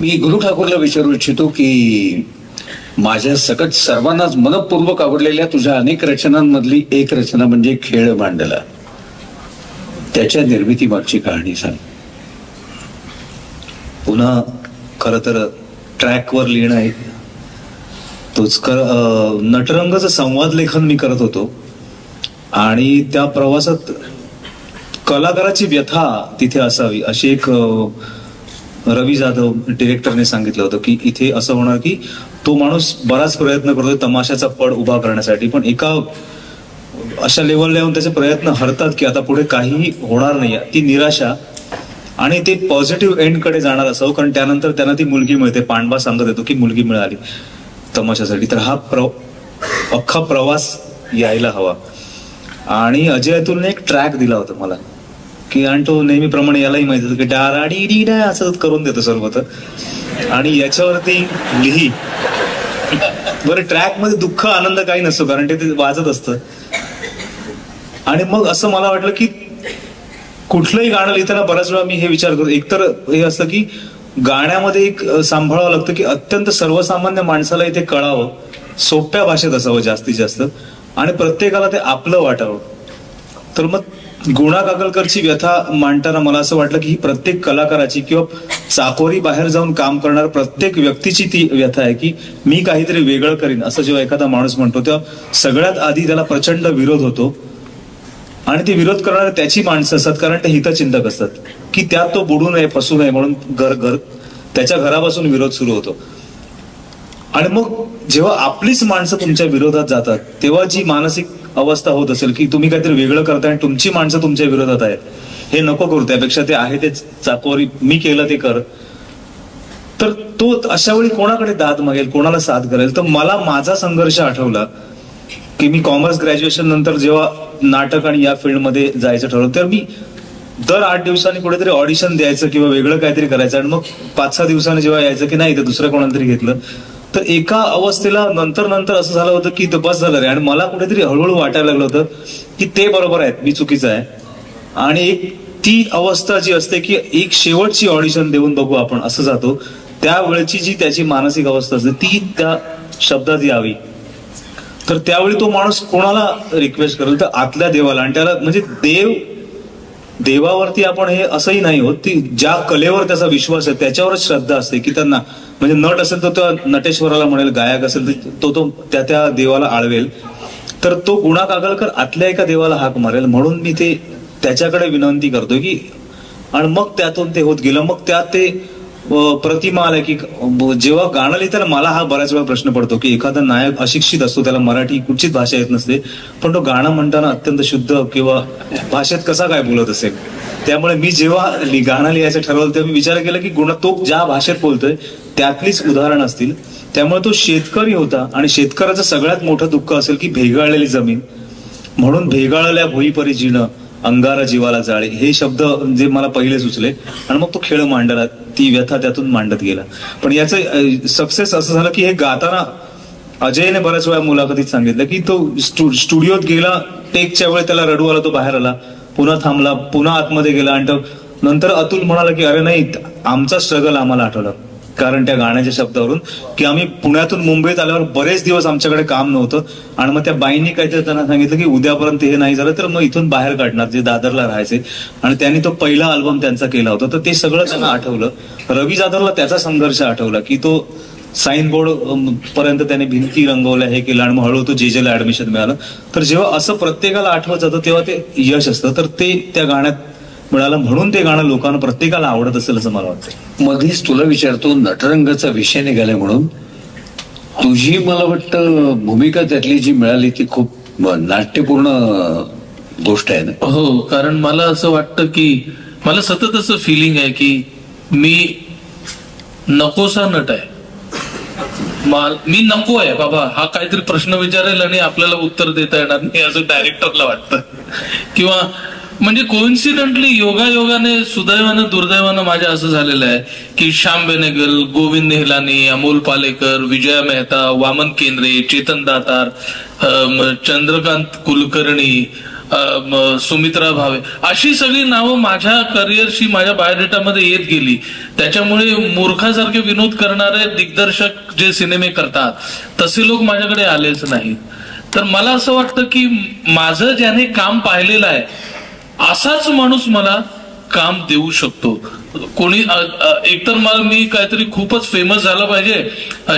मी गुरु ठाकूरला विचारू इच्छितो की माझ्या सकट सर्वांनाच मनपूर्वक आवडलेल्या तुझ्या अनेक रचनांमधली एक रचना म्हणजे खेळ मांडला. त्याच्या निर्मिती मागची कहाणी सांग. पुन्हा खर तर ट्रॅकवर लिहिणं आहे तोच नटरंगचं संवाद लेखन मी करत होतो आणि त्या प्रवासात कलाकाराची व्यथा तिथे असावी अशी एक रवी जाधव डिरेक्टरने सांगितलं होतं की इथे असं होणार की तो माणूस बराच प्रयत्न करतोय तमाशाचा पड उभा करण्यासाठी, पण एका अशा लेवलला येऊन त्याचे प्रयत्न हरतात की आता पुढे काहीही होणार नाही. ती निराशा आणि ते पॉझिटिव्ह एंड कडे जाणार असावं, कारण त्यानंतर त्यांना ती मुलगी मिळते. पांडवा सांगत येतो की मुलगी मिळाली तमाशासाठी. तर हा अख्खा प्रवास यायला हवा. आणि अजय अतुलने एक ट्रॅक दिला होता मला की, आणि तो नेहमीप्रमाणे यालाही माहिती होतं की डाराडी डी डा असं करून देतो सर्व तर, आणि याच्यावरती लिही. बरं, ट्रॅक मध्ये दुःख आनंद काही नसतो कारण ते वाजत असतं. आणि मग असं मला वाटलं की कुठलंही गाणं लिहिताना बऱ्याच वेळा मी हे विचार करतो, एकतर हे असतं की गाण्यामध्ये एक सांभाळावं लागतं की अत्यंत सर्वसामान्य माणसाला इथे कळावं, सोप्या भाषेत असावं जास्तीत जास्त, आणि प्रत्येकाला ते आपलं वाटावं. तर मग गुणा काकलकरची व्यथा मांडताना मला असं वाटलं की ही प्रत्येक कलाकाराची किंवा चाकोरी बाहेर जाऊन काम करणाऱ्या प्रत्येक व्यक्तीची ती व्यथा आहे की मी काहीतरी वेगळं करीन असं जेव्हा एखादा माणूस म्हणतो तेव्हा सगळ्यात आधी त्याला प्रचंड विरोध होतो. आणि ते विरोध करणारे त्याची माणसं असतात कारण ते हितचिंतक असतात की त्यात तो बुडू नये फसू नये म्हणून त्याच्या घरापासून विरोध सुरू होतो. आणि मग जेव्हा आपलीच माणसं तुमच्या विरोधात जातात तेव्हा जी मानसिक अवस्था होत असेल की तुम्ही काहीतरी वेगळं करताय आणि तुमची माणसं तुमच्या विरोधात आहेत, हे नको करू, त्यापेक्षा ते आहे ते चाकोरी मी केलं ते कर. तर तो अशा वेळी कोणाकडे दाद मागेल, कोणाला साथ करेल. तर मला माझा संघर्ष आठवला की मी कॉमर्स ग्रॅज्युएशन नंतर जेव्हा नाटक आणि या फील्डमध्ये जायचं ठरवलं तर मी दर 8 दिवसांनी कुठेतरी ऑडिशन द्यायचं किंवा वेगळं काहीतरी करायचं. आणि मग 5-6 दिवसांनी जेव्हा यायचं की नाही तर दुसरं कोणाला तरी घेतलं, तर एका अवस्थेला नंतर असं झालं होतं की बस झालं रे. आणि मला कुठेतरी हळूहळू वाटायला लागलं होतं की ते बरोबर आहेत, मी चुकीचं आहे. आणि एक ती अवस्था जी असते की एक शेवटची ऑडिशन देऊन बघू आपण असं जातो, त्यावेळेची जी त्याची मानसिक अवस्था असते ती त्या शब्दात यावी. तर त्यावेळी तो माणूस कोणाला रिक्वेस्ट करेल तर आतल्या देवाला. आणि त्याला म्हणजे देवावरती आपण हे असंही नाही होत, ती ज्या कलेवर त्याचा विश्वास आहे त्याच्यावरच श्रद्धा असते की त्यांना म्हणजे नट असेल तर तो नटेश्वराला म्हणेल, गायक असेल तर तो त्या देवाला आळवेल. तर तो गुणा काकलकर आतल्या एका देवाला हाक मारेल. म्हणून मी ते त्याच्याकडे विनंती करतो की, आणि मग त्यातून ते होत गेलं. मग त्यात ते प्रतिमा आल्या की जेव्हा गाणं लिहिताना मला हा बऱ्याच वेळा प्रश्न पडतो की एखादा नायक अशिक्षित असतो, त्याला मराठी कुठचीच भाषा येत नसते, पण तो गाणं म्हणताना अत्यंत शुद्ध किंवा भाषेत कसा काय बोलत असेल. त्यामुळे मी जेव्हा गाणं लिहायचं ठरवलं तेव्हा मी विचार केला की तो ज्या भाषेत बोलतोय त्यातलीच उदाहरणं असतील. त्यामुळे तो शेतकरी होता आणि शेतकऱ्याचं सगळ्यात मोठं दुःख असेल की भेगाळलेली जमीन. म्हणून भेगाळल्या भोईपरी जीणं अंगारा जीवाला जाळे, हे शब्द जे मला पहिले सुचले. आणि मग तो खेळ मांडला, ती व्यथा त्यातून मांडत गेला. पण याचं सक्सेस असं झालं की हे गाताना अजयने बऱ्याच वेळा मुलाखतीत सांगितलं की तो स्टुडिओत गेला, टेकच्या वेळी त्याला रडू आला, तो बाहेर आला, पुन्हा थांबला, पुन्हा आतमध्ये गेला. आणि नंतर अतुल म्हणाला की अरे नाही, आमचा स्ट्रगल आम्हाला आठवला कारण त्या गाण्याच्या शब्दावरून की आम्ही पुण्यातून मुंबईत आल्यावर बरेच दिवस आमच्याकडे काम नव्हतं. आणि मग त्या बाईंनी काहीतरी त्यांना सांगितलं की उद्यापर्यंत हे नाही झालं तर मग इथून बाहेर काढणार, जे दादरला राहायचे. आणि त्यांनी तो पहिला अल्बम त्यांचा केला होता. तर ते सगळं त्यांना आठवलं. रवी जाधवला त्याचा संघर्ष आठवला की तो साईन बोर्ड पर्यंत त्याने भिंती रंगवल्या, हे केलं, आणि मग हळूहळू जेजेला ऍडमिशन मिळालं. तर जेव्हा असं प्रत्येकाला आठवत जातं तेव्हा ते यश असतं. तर ते त्या गाण्यात मिळालं, म्हणून ते गाणं लोकांना प्रत्येकाला आवडत असेल असं मला वाटतं. मध्येच तुला विचारतो, नटरंगाचा विषय निघालाय म्हणून तुझी मला वाटतं भूमिका त्यातली जी मिळाली ती खूप नाट्यपूर्ण गोष्ट आहे ना. हो, कारण मला असं वाटतं की मला सतत असं फिलिंग आहे की मी नकोसा नट आहे. मी नको आहे बाबा, हा काहीतरी प्रश्न विचारेल आणि आपल्याला उत्तर देता येणार नाही असं डायरेक्टरला वाटतं. किंवा म्हणजे कोइन्सिडेंटली योगायोगाने सुदैवानं दुर्दैवानं माझ्या असं झालेलं आहे की श्याम बेनेगल, गोविंद नेहलानी, अमोल पालेकर, विजया मेहता, वामन केंद्रे, चेतन दातार, चंद्रकांत कुलकर्णी, सुमित्रा भावे, अशी सगळी नावं माझ्या करिअरशी माझ्या बायोडेटामध्ये येत गेली. त्याच्यामुळे मूर्खासारखे विनोद करणारे दिग्दर्शक जे सिनेमे करतात तसे लोक माझ्याकडे आलेच नाही. तर मला असं वाटतं की माझं ज्याने काम पाहिलेलं आहे असाच माणूस मला काम देऊ शकतो. कोणी एकतर मला मी काहीतरी खूपच फेमस झालं पाहिजे,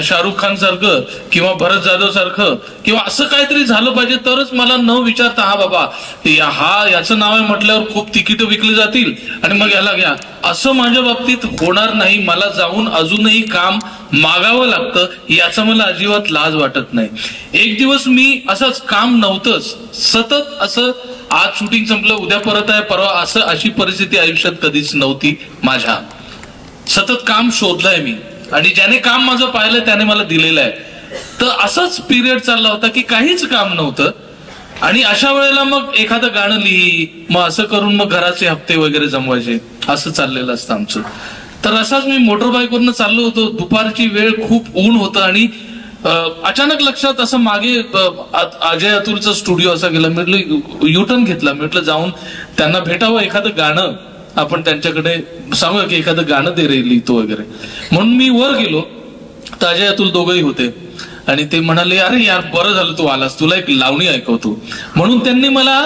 शाहरुख खान सारखं किंवा भरत जाधव सारखं किंवा असं काहीतरी झालं पाहिजे तरच मला न विचारता हा बाबा याचं नाव आहे म्हटल्यावर खूप तिकीट विकली जातील आणि मग याला घ्या, असं माझ्या बाबतीत होणार नाही. मला जाऊन अजूनही काम मागावं लागतं, याचं मला अजिबात लाज वाटत नाही. एक दिवस मी असंच काम नव्हतंच, सतत असं आज शूटिंग संपलं उद्या परत आहे परवा, असं अशी परिस्थिती आयुष्यात कधीच नव्हती माझ्या. सतत काम शोधलंय मी आणि ज्याने काम माझं पाहिलं त्याने मला दिलेलं आहे. तर असाच पिरियड चालला होता की काहीच काम नव्हतं आणि अशा वेळेला मग एखादं गाणं लिही, मग असं करून मग घराचे हप्ते वगैरे जमवायचे, असं चाललेलं असतं आमचं. तर असाच मी मोटरबाईकवरनं चाललो होतो, दुपारची वेळ, खूप ऊन होतं आणि अचानक लक्षात असं मागे अजय अतुलचा स्टुडिओ असा गेला. म्हटलं युटर्न घेतला, म्हटलं जाऊन त्यांना भेटावं, एखादं गाणं आपण त्यांच्याकडे सांगूया की एखादं गाणं दे रे लिहितो वगैरे. म्हणून मी वर गेलो तर अजय अतुल दोघंही होते आणि ते म्हणाले अरे यार बरं झालं तू आलास, तुला एक लावणी ऐकवतो. म्हणून त्यांनी मला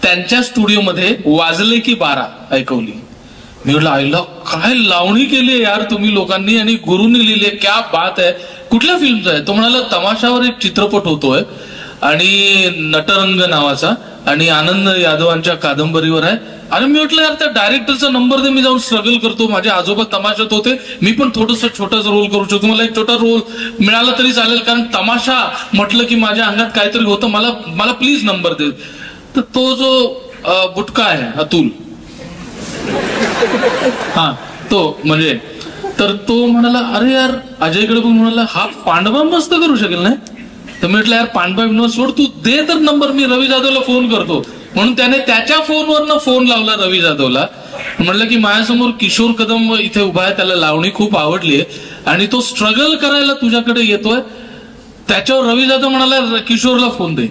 त्यांच्या स्टुडिओमध्ये वाजले की 12 ऐकवली. मी म्हटलं आईला काय लावणी केली यार तुम्ही लोकांनी आणि गुरुनी लिहिली, क्या बात आहे. कुठल्या फिल्मचा आहे? तो म्हणाला तमाशावर एक चित्रपट होतोय आणि नटरंग नावाचा आणि आनंद यादवांच्या कादंबरीवर आहे. अरे मी म्हटलं यार त्या डायरेक्टरचा नंबर दे, मी जाऊन स्ट्रगल करतो. माझे आजोबा तमाशात होते, मी पण थोडस छोटासा रोल करू शकतो, मला एक छोटा रोल मिळाला तरी चालेल, कारण तमाशा म्हटलं की माझ्या अंगात काहीतरी होतं, मला प्लीज नंबर दे. तर तो जो बुटका आहे अतुल, हा तो म्हणजे, तर तो म्हणाला अरे यार अजयकडे बघून म्हणाला हा पांडवा मस्त करू शकेल नाही. तर म्हटलं यार पांडवा विनोद सोड, तू दे तर नंबर, मी रवी जाधवला फोन करतो. म्हणून त्याने त्याच्या फोनवरनं फोन लावला रवी जाधवला. म्हणलं की माझ्यासमोर किशोर कदम इथे उभा आहे, त्याला लावणी खूप आवडली आणि तो स्ट्रगल करायला तुझ्याकडे येतोय. त्याच्यावर रवी जाधव म्हणाला किशोरला फोन दे.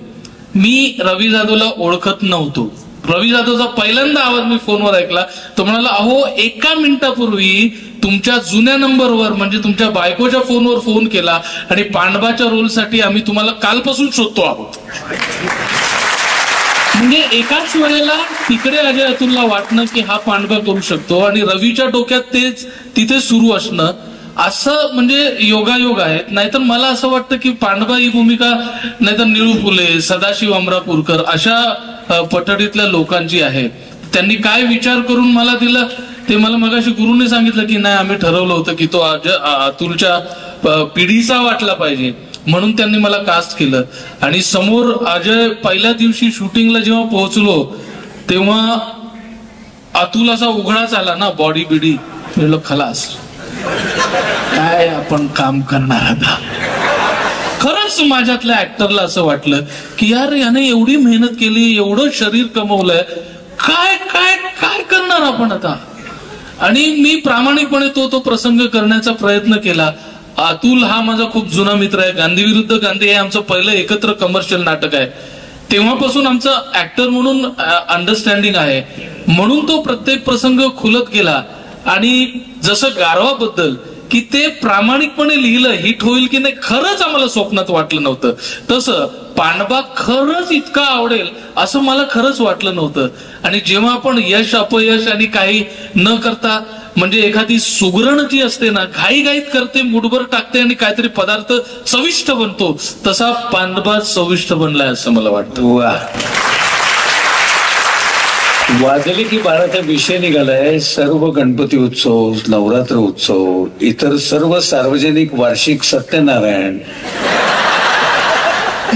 मी रवी जाधवला ओळखत नव्हतो. रवी जाधवचा पहिल्यांदा आवाज मी फोनवर ऐकला. तो म्हणाला अहो 1 मिनिटापूर्वी तुमच्या जुन्या नंबरवर म्हणजे तुमच्या बायकोच्या फोनवर फोन केला आणि पांडवाच्या रोलसाठी आम्ही तुम्हाला कालपासून शोधतो आहोत. म्हणजे एकाच वेळेला तिकडे अजय अतुलला वाटणं की हा पांडवा करू शकतो आणि रवीच्या डोक्यात तेच तिथे सुरू असणं, असं म्हणजे योगायोग आहे. नाहीतर मला असं वाटतं की पांडवा ही भूमिका नाहीतर निळू फुले, सदाशिव अमरापूरकर अशा पठडीतल्या लोकांची आहे. त्यांनी काय विचार करून मला दिलं ते मला मगाशी गुरुने सांगितलं की नाही आम्ही ठरवलं होतं की तो अतुलच्या पिढीचा वाटला पाहिजे, म्हणून त्यांनी मला कास्ट केलं. आणि समोर अजय पहिल्या दिवशी शूटिंगला जेव्हा पोहोचलो तेव्हा अतुल असा उघडाच आला ना, बॉडी बिडी. म्हटलं खलास काय आपण काम करणार आता. खरंच माझ्यातल्या ऍक्टरला असं वाटलं की यार याने एवढी मेहनत केली, एवढं शरीर कमवलंय, काय काय काय करणार आपण आता. आणि मी प्रामाणिकपणे तो प्रसंग करण्याचा प्रयत्न केला. अतुल हा माझा खूप जुना मित्र आहे. गांधी विरुद्ध गांधी हे आमचं पहिलं एकत्र कमर्शियल नाटक आहे. तेव्हापासून आमचा ऍक्टर म्हणून अंडरस्टँडिंग आहे. म्हणून तो प्रत्येक प्रसंग खुलत गेला. आणि जसं गारवाबद्दल की ते प्रामाणिकपणे लिहिलं, हिट होईल की नाही खरंच आम्हाला स्वप्नात वाटलं नव्हतं. तसं पांडवा खरंच इतका आवडेल असं मला खरंच वाटलं नव्हतं. आणि जेव्हा आपण यश अपयश आणि काही न करता म्हणजे एखादी सुगरण जी असते ना, घाईघाईत करते, मुठभर टाकते आणि काहीतरी पदार्थ चविष्ट बनतो, तसा पांडवा चविष्ट बनलाय असं मला वाटतं. वाजले की 12चा विषय निघालाय. सर्व गणपती उत्सव, नवरात्र उत्सव, इतर सर्व सार्वजनिक वार्षिक सत्यनारायण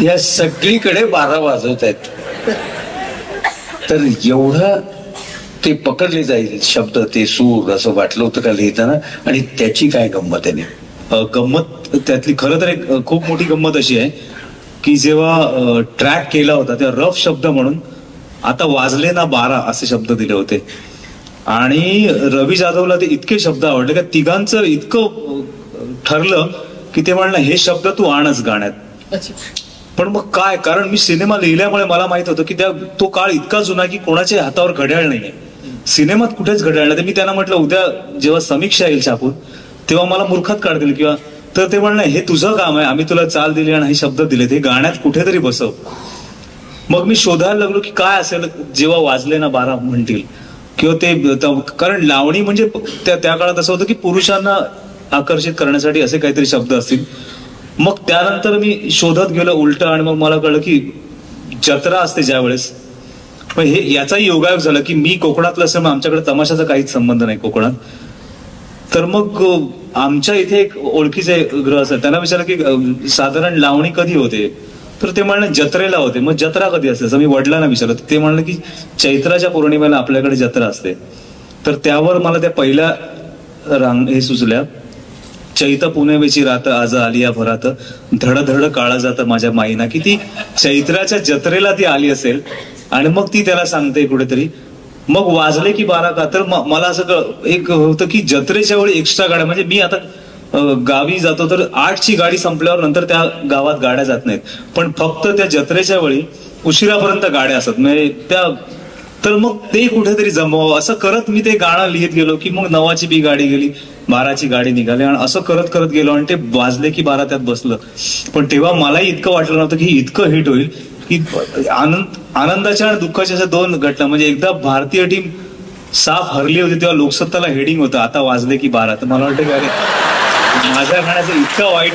या सगळीकडे 12 वाजवत आहेत. तर एवढं ते पकडले जाईल शब्द, ते सूर असं वाटलं होतं का लिहिताना. आणि त्याची काय गंमत आहे? गंमत त्यातली खरं तर एक खूप मोठी गंमत अशी आहे की जेव्हा ट्रॅक केला होता तेव्हा रफ शब्द म्हणून आता वाजले ना 12 असे शब्द दिले होते. आणि रवी जाधवला ते इतके शब्द आवडले का तिघांचं इतकं ठरलं की ते म्हणलं हे शब्द तू आणच गाण्यात. पण मग काय, कारण मी सिनेमा लिहिल्यामुळे मला माहित होतं की तो काळ इतका जुना की कोणाच्या हातावर घड्याळ नाहीये, सिनेमात कुठेच घड्याळ नाही. तर मी त्यांना म्हटलं उद्या जेव्हा समीक्षा येईल छापून तेव्हा मला मूर्खात काढतील किंवा, तर ते म्हणणं हे तुझं काम आहे, आम्ही तुला चाल दिली आणि हे शब्द दिले, ते गाण्यात कुठेतरी बसव. मग मी शोधायला लागलो की काय असेल जेव्हा वाजले ना 12 म्हणतील किंवा ते, कारण लावणी म्हणजे त्या काळात असं होतं की पुरुषांना आकर्षित करण्यासाठी असे काहीतरी शब्द असतील. मग त्यानंतर मी शोधत गेलो उलट आणि मग मला कळलं की जत्रा असते ज्यावेळेस, पण हे याचाही योगायोग झाला की मी कोकणातलं असल्यामुळे आमच्याकडे तमाशाचा काहीच संबंध नाही कोकणात. तर मग आमच्या इथे एक ओळखीचे ग्रह असतात, त्यांना विचारलं की साधारण लावणी कधी होते, तर ते म्हणलं जत्रेला होते. मग जत्रा कधी असते, मी वडिलांना विचारलं, ते म्हणलं की चैत्राच्या पौर्णिमेला आपल्याकडे जत्रा असते. तर त्यावर मला त्या पहिल्या हे सुचल्या, चैत पुणेवेची रात आज आलिया भरात, धड धड काळा जात माझ्या माईना, की ती चैत्राच्या जत्रेला ती आली असेल आणि मग ती त्याला सांगते कुठेतरी. मग वाजले की 12 का, तर मला असं एक होतं की जत्रेच्या वेळी एक्स्ट्रा गाड्या, म्हणजे मी आता गावी जातो तर 8ची गाडी संपल्यावर नंतर त्या गावात गाड्या जात नाहीत, पण फक्त त्या जत्रेच्या वेळी उशिरापर्यंत गाड्या असतात म्हणजे त्या. तर मग ते कुठेतरी जमवावं असं करत मी ते गाणं लिहित गेलो की मग 9ची बी गाडी गेली, 12ची गाडी निघाली आणि असं करत करत गेलो आणि ते वाजले की 12 त्यात बसलं. पण तेव्हा मलाही इतकं वाटलं नव्हतं की इतकं हिट होईल, की आनंदाच्या आणि दुःखाच्या अशा 2 घटना. म्हणजे एकदा भारतीय टीम साफ हरली होती तेव्हा लोकसत्ताला हेडिंग होतं, आता वाजले की 12. तर मला वाटतं की अरे माझ्या गाण्याचं इतकं वाईट.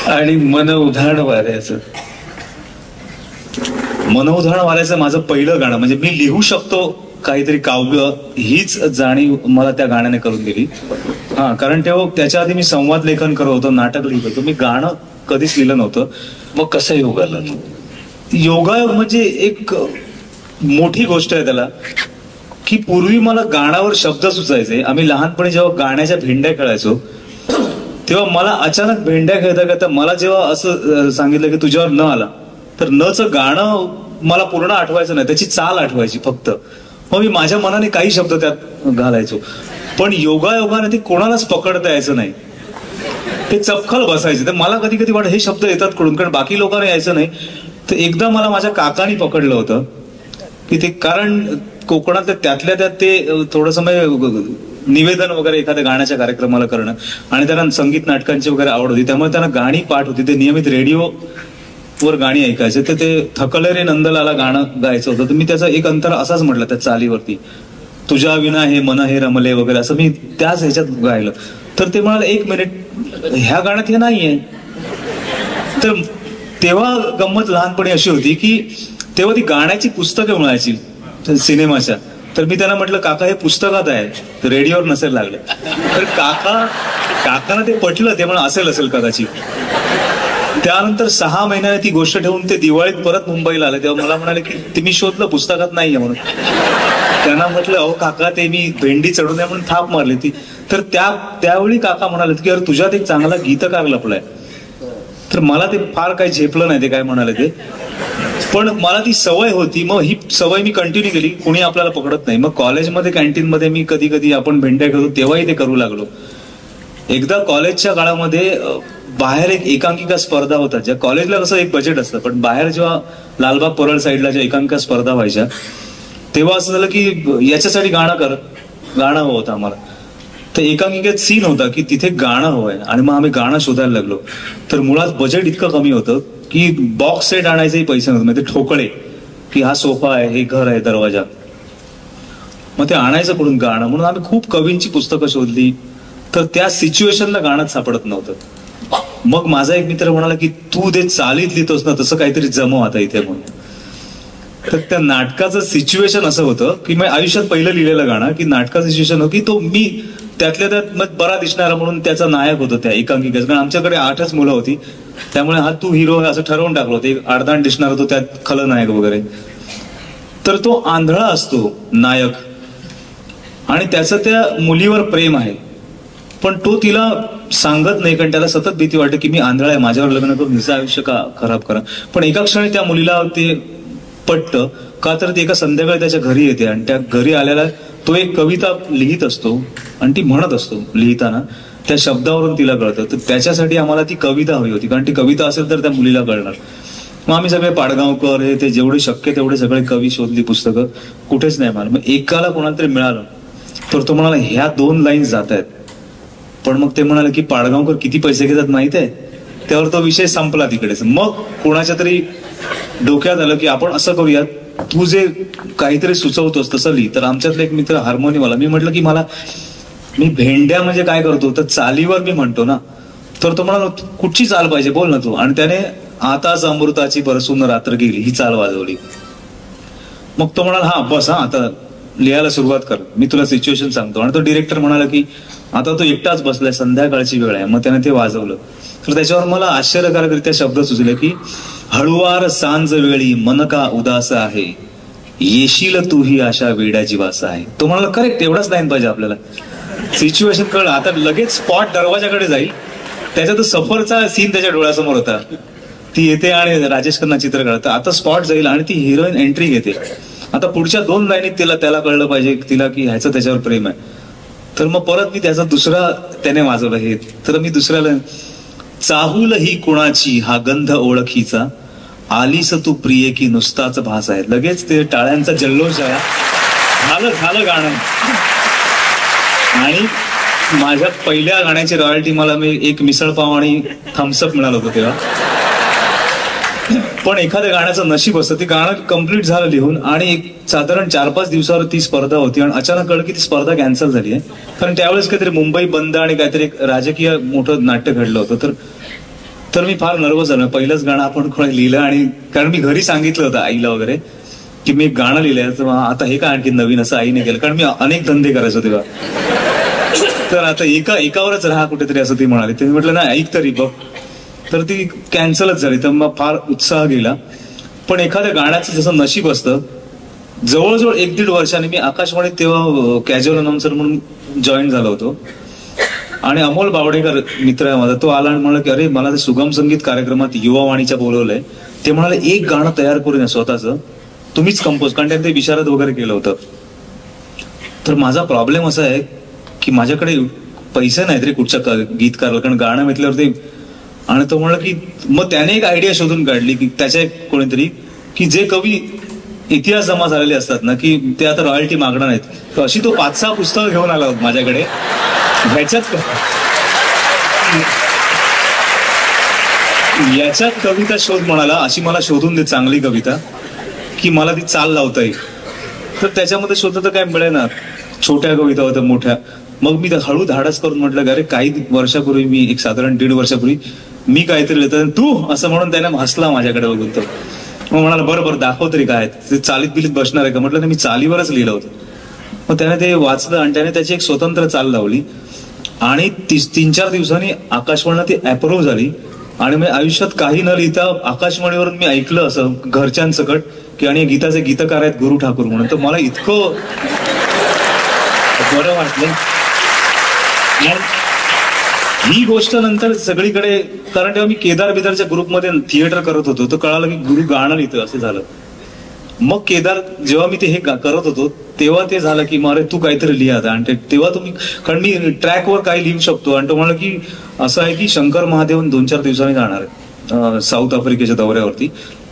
आणि मन उधाण वाऱ्याचं माझं पहिलं गाणं, म्हणजे मी लिहू शकतो काहीतरी काव्य, हीच जाणीव मला त्या गाण्याने करून दिली. कारण तेव्हा त्याच्या आधी मी संवाद लेखन करत होतो, नाटक लिहित होतो, मी गाणं कधीच लिहिलं नव्हतं. मग कसं योगाला? योगायोग म्हणजे एक मोठी गोष्ट आहे त्याला, की पूर्वी मला गाण्यावर शब्द सुचायचे. आम्ही लहानपणी जेव्हा गाण्याच्या भेंड्या खेळायचो तेव्हा मला अचानक भेंड्या खेळता खेळता मला जेव्हा असं सांगितलं की तुझ्यावर न आला, तर नचं गाणं मला पूर्ण आठवायचं नाही, त्याची चाल आठवायची फक्त. मग मी माझ्या मनाने काही शब्द त्यात घालायचो, पण योगायोगाने ते कोणालाच पकडता यायचं नाही, ते चपखल बसायचे. तर मला कधी कधी वाटत हे शब्द येतात कडून, कारण बाकी लोकांना यायचं नाही. तर एकदा मला माझ्या काकानी पकडलं होतं की ते, कारण कोकणात त्यातल्या त्यात ते थोडंसं निवेदन वगैरे एखाद्या गाण्याच्या कार्यक्रमाला करणं आणि त्यांना संगीत नाटकांची वगैरे आवड होती, त्यामुळे त्यांना गाणी पाठ होती. ते नियमित रेडिओवर गाणी ऐकायचे. तर ते थकले रे नंदलाला गाणं गायचं होतं. तर मी त्याचा एक अंतर असाच म्हटलं त्या चालीवरती, तुझ्या विना हे मन हे रमले वगैरे, असं मी त्याच ह्याच्यात गायलं. तर ते म्हणाले 1 मिनिट, ह्या गाण्यात हे नाहीये. तर तेव्हा गंमत लहानपणी अशी होती की तेव्हा ती गाण्याची पुस्तकं मिळायची सिनेमाच्या. तर मी त्यांना म्हटलं काका हे पुस्तकात आहे, तर रेडिओवर नसेल लागलं. तर काकांना ते पटलं, ते म्हणून असेल कदाचित. त्यानंतर 6 महिन्याने ती गोष्ट ठेवून ते दिवाळीत परत मुंबईला आले, तेव्हा मला म्हणाले की ते मी शोधलं पुस्तकात नाहीये म्हणून. त्यांना म्हटलं अहो काका ते मी भेंडी चढून आहे म्हणून थाप मारली ती. तर त्यावेळी काका म्हणाले की अरे तुझ्यात एक चांगला गीतकार लपलाय. तर मला ते फार काही झेपलं नाही ते काय म्हणाले ते, पण मला ती सवय होती. मग ही सवय मी कंटिन्यू केली, कोणी आपल्याला पकडत नाही. मग कॉलेजमध्ये कॅन्टीनमध्ये मी कधी कधी आपण भेंड्या खेळतो तेव्हाही ते करू लागलो. एकदा कॉलेजच्या काळामध्ये बाहेर एक एकांकिका स्पर्धा होता, ज्या कॉलेजला कसं एक बजेट असतं, पण बाहेर जेव्हा लालबाग परळ साईडला ज्या एकांकिका स्पर्धा व्हायच्या तेव्हा असं झालं की याच्यासाठी गाणं हवं होतं आम्हाला. तर एकांकिकेत सीन होता की तिथे गाणं हवंय आणि मग आम्ही गाणं शोधायला लागलो. तर मुळात बजेट इतकं कमी होतं की बॉक्स सेट आणायचेही पैसे नव्हते, म्हणजे ठोकळे की हा सोफा आहे, हे घर आहे, दरवाजा. मग ते आणायचं कुठून गाणं, म्हणून आम्ही खूप कवींची पुस्तकं शोधली. तर त्या सिच्युएशनला गाणं सापडत नव्हतं. मग माझा एक मित्र म्हणाला की तू ते चालीत लिहितोस ना, तसं काहीतरी जमव आता इथे म्हणून. तर त्या नाटकाचं सिच्युएशन असं होतं की मी आयुष्यात पहिलं लिहिलेलं गाणं की नाटकाचं सिच्युएशन होतं की तो मी त्यातल्या त्यात मग बरा दिसणारा म्हणून त्याचा नायक होतो त्या एकांकिकेचा. कारण आमच्याकडे 8च मुलं होती, त्यामुळे हा तू हिरो असं ठरवून टाकलं होतं. एक अर्धाण दिसणार होतो त्यात खलनायक वगैरे. तर तो आंधळा असतो नायक आणि त्याचं त्या मुलीवर प्रेम आहे, पण तो तिला सांगत नाही कारण त्याला सतत भीती वाटते की मी आंधळा आहे, माझ्यावर लग्न करून हिचं आयुष्य का खराब करा. पण एका क्षणी त्या मुलीला ते पटतं का, तर ती एका संध्याकाळी त्याच्या घरी येते आणि त्या घरी आल्याला तो एक कविता लिहित असतो आणि ती म्हणत असतो लिहिताना, त्या शब्दावरून तिला कळतं. तर त्याच्यासाठी आम्हाला ती कविता हवी होती, कारण ती कविता असेल तर त्या मुलीला कळणार. मग आम्ही सगळे पाडगावकर हे ते जेवढे शक्य तेवढे सगळे कवी शोधली, पुस्तकं कुठेच नाही मिळालं. मग एकाला कोणाला तरी मिळालं, तर तो म्हणाला ह्या 2 लाईन्स जात आहेत. पण मग ते म्हणाले की पाडगावकर किती पैसे घेतात माहित आहे. त्यावर तो विषय संपला तिकडेच. मग कोणाच्या तरी डोक्यात आलं की आपण असं करूयात, तू जे काहीतरी सुचवतोस तसं लिही. तर आमच्यातला एक मित्र हार्मोनियमवाला, मी म्हटलं की मी भेंड्या म्हणजे काय करतो, तर चालीवर मी म्हणतो ना. तर तो म्हणाला कुठची चाल पाहिजे बोल ना तू. आणि त्याने आताच अमृताची बरसून रात्र गेली ही चाल वाजवली. मग तो म्हणाला हा बस, हा आता लिहायला सुरुवात कर, मी तुला सिच्युएशन सांगतो. आणि तो डिरेक्टर म्हणाला की आता तो एकटाच बसलाय, संध्याकाळची वेळ आहे. मग त्याने ते वाजवलं. तर त्याच्यावर मला आश्चर्यकारकरित्या शब्द सुचले की हळुवार सांज वेळी मन का उदास आहे, येशील तू ही आशा वेड्या जीवास आहे. तो म्हणाला करेक्ट, एवढाच लाईन पाहिजे आपल्याला. सिच्युएशन कळलं, आता लगेच स्पॉट दरवाजाकडे जाईल. त्याच्यात सफरचा सीन त्याच्या डोळ्यासमोर होता. ती येते आणि राजेश खन्ना चित्र काढतं. आता स्पॉट जाईल आणि ती हिरोईन एंट्री घेते. आता पुढच्या 2 लाईनीत त्याला कळलं पाहिजे तिला की ह्याचं त्याच्यावर प्रेम आहे. तर मग परत मी त्याचा दुसरा त्याने वाजवलं हे. तर मी दुसऱ्याला चाहूल ही कुणाची हा गंध ओळखीचा, आलीस तू प्रिय की नुसताच भास आहे. लगेच ते टाळ्यांचा जल्लोष झालं गाणं. आणि माझ्या पहिल्या गाण्याची रॉयल्टी मला एक मिसळपाव आणि थम्सअप मिळालं होतं तेव्हा. पण एखाद्या गाण्याचं नशीब असतं. ते गाणं कम्प्लीट झालं लिहून आणि एक साधारण 4-5 दिवसावर ती स्पर्धा होती. आणि अचानक कळलं की ती स्पर्धा कॅन्सल झाली आहे, कारण त्यावेळेस काहीतरी मुंबई बंद आणि काहीतरी एक राजकीय मोठं नाट्य घडलं होतं. तर मी फार नर्वस झालो. पहिलंच गाणं आपण कोणी लिहिलं, आणि कारण मी घरी सांगितलं होतं आईला वगैरे की मी एक गाणं लिहिलंय, तर आता हे काय आणखी नवीन असं आईने केलं, कारण मी अनेक धंदे करायचो तेव्हा. तर आता एकावरच राहा कुठेतरी असं ती म्हणाली. ते मी म्हटलं नाही ऐक तरी बघ. तर ती कॅन्सलच झाली. तर मग फार उत्साह गेला. पण एखाद्या गाण्याचं जसं नशीब असतं, जवळजवळ 1-1.5 वर्षांनी मी आकाशवाणीत तेव्हा कॅज्युअल अनाउन्सर म्हणून जॉईन झालो होतो. आणि अमोल बावडेकर मित्र आहे माझा, तो आला आणि म्हणला की अरे मला ते सुगम संगीत कार्यक्रमात युवावाणीच्या बोलवलंय. ते म्हणाले एक गाणं तयार करून स्वतःचं तुम्हीच कंपोज, कारण त्यांनी ते विशारद वगैरे केलं होतं. तर माझा प्रॉब्लेम असा आहे की माझ्याकडे पैसे नाहीत रे कुठच्या गीतकाराला, कारण गाणं म्हटल्यावर ते. आणि तो म्हणला की मग त्याने एक आयडिया शोधून काढली की त्याच्या कोणीतरी की जे कवी इतिहास जमा झालेले असतात ना की ते आता रॉयल्टी मागणार नाहीत. तर अशी तो 5-6 पुस्तकं घेऊन आला होता माझ्याकडे. याच्यात कविता शोध म्हणाला, अशी मला शोधून दे चांगली कविता की मला ती चाल लावता येईल. तर त्याच्यामध्ये शोधलं तर काय मिळेना, छोट्या कविता होत्या मोठ्या. मग मी हळू धाडस करून म्हटलं अरे काही वर्षापूर्वी मी एक साधारण 1.5 वर्षापूर्वी मी काहीतरी लिहितो तू असं म्हणून त्याने हसला माझ्याकडे बघून. तो मग म्हणाला बरं दाखव तरी काय ते चालीत बिलीत बसणार आहे का. म्हटलं मी चालीवरच लिहिलं होतं. मग त्याने ते वाचलं आणि त्याने त्याची एक स्वतंत्र चाल लावली. आणि 3-4 दिवसांनी आकाशवाणीला ती अप्रूव्ह झाली. आणि मी आयुष्यात काही न लिहिता आकाशवाणीवरून मी ऐकलं असं घरच्यांसकट की आणि गीताचे गीतकार आहेत गुरु ठाकूर म्हणून. तर मला इतकं बरं वाटलं. ही गोष्ट नंतर सगळीकडे, कारण तेव्हा मी केदार बिदारच्या ग्रुपमध्ये थिएटर करत होतो, तर कळालं की गुरु गाणं लिहितं असं झालं. मग केदार जेव्हा मी ते हे करत होतो तेव्हा ते झालं की अरे तू काहीतरी लिहा. आणि तेव्हा तुम्ही, कारण मी ट्रॅकवर काही लिहू शकतो. आणि तो म्हणलं की असं आहे की शंकर महादेवन 2-4 दिवसांनी जाणार आहे साऊथ आफ्रिकेच्या दौऱ्यावरती.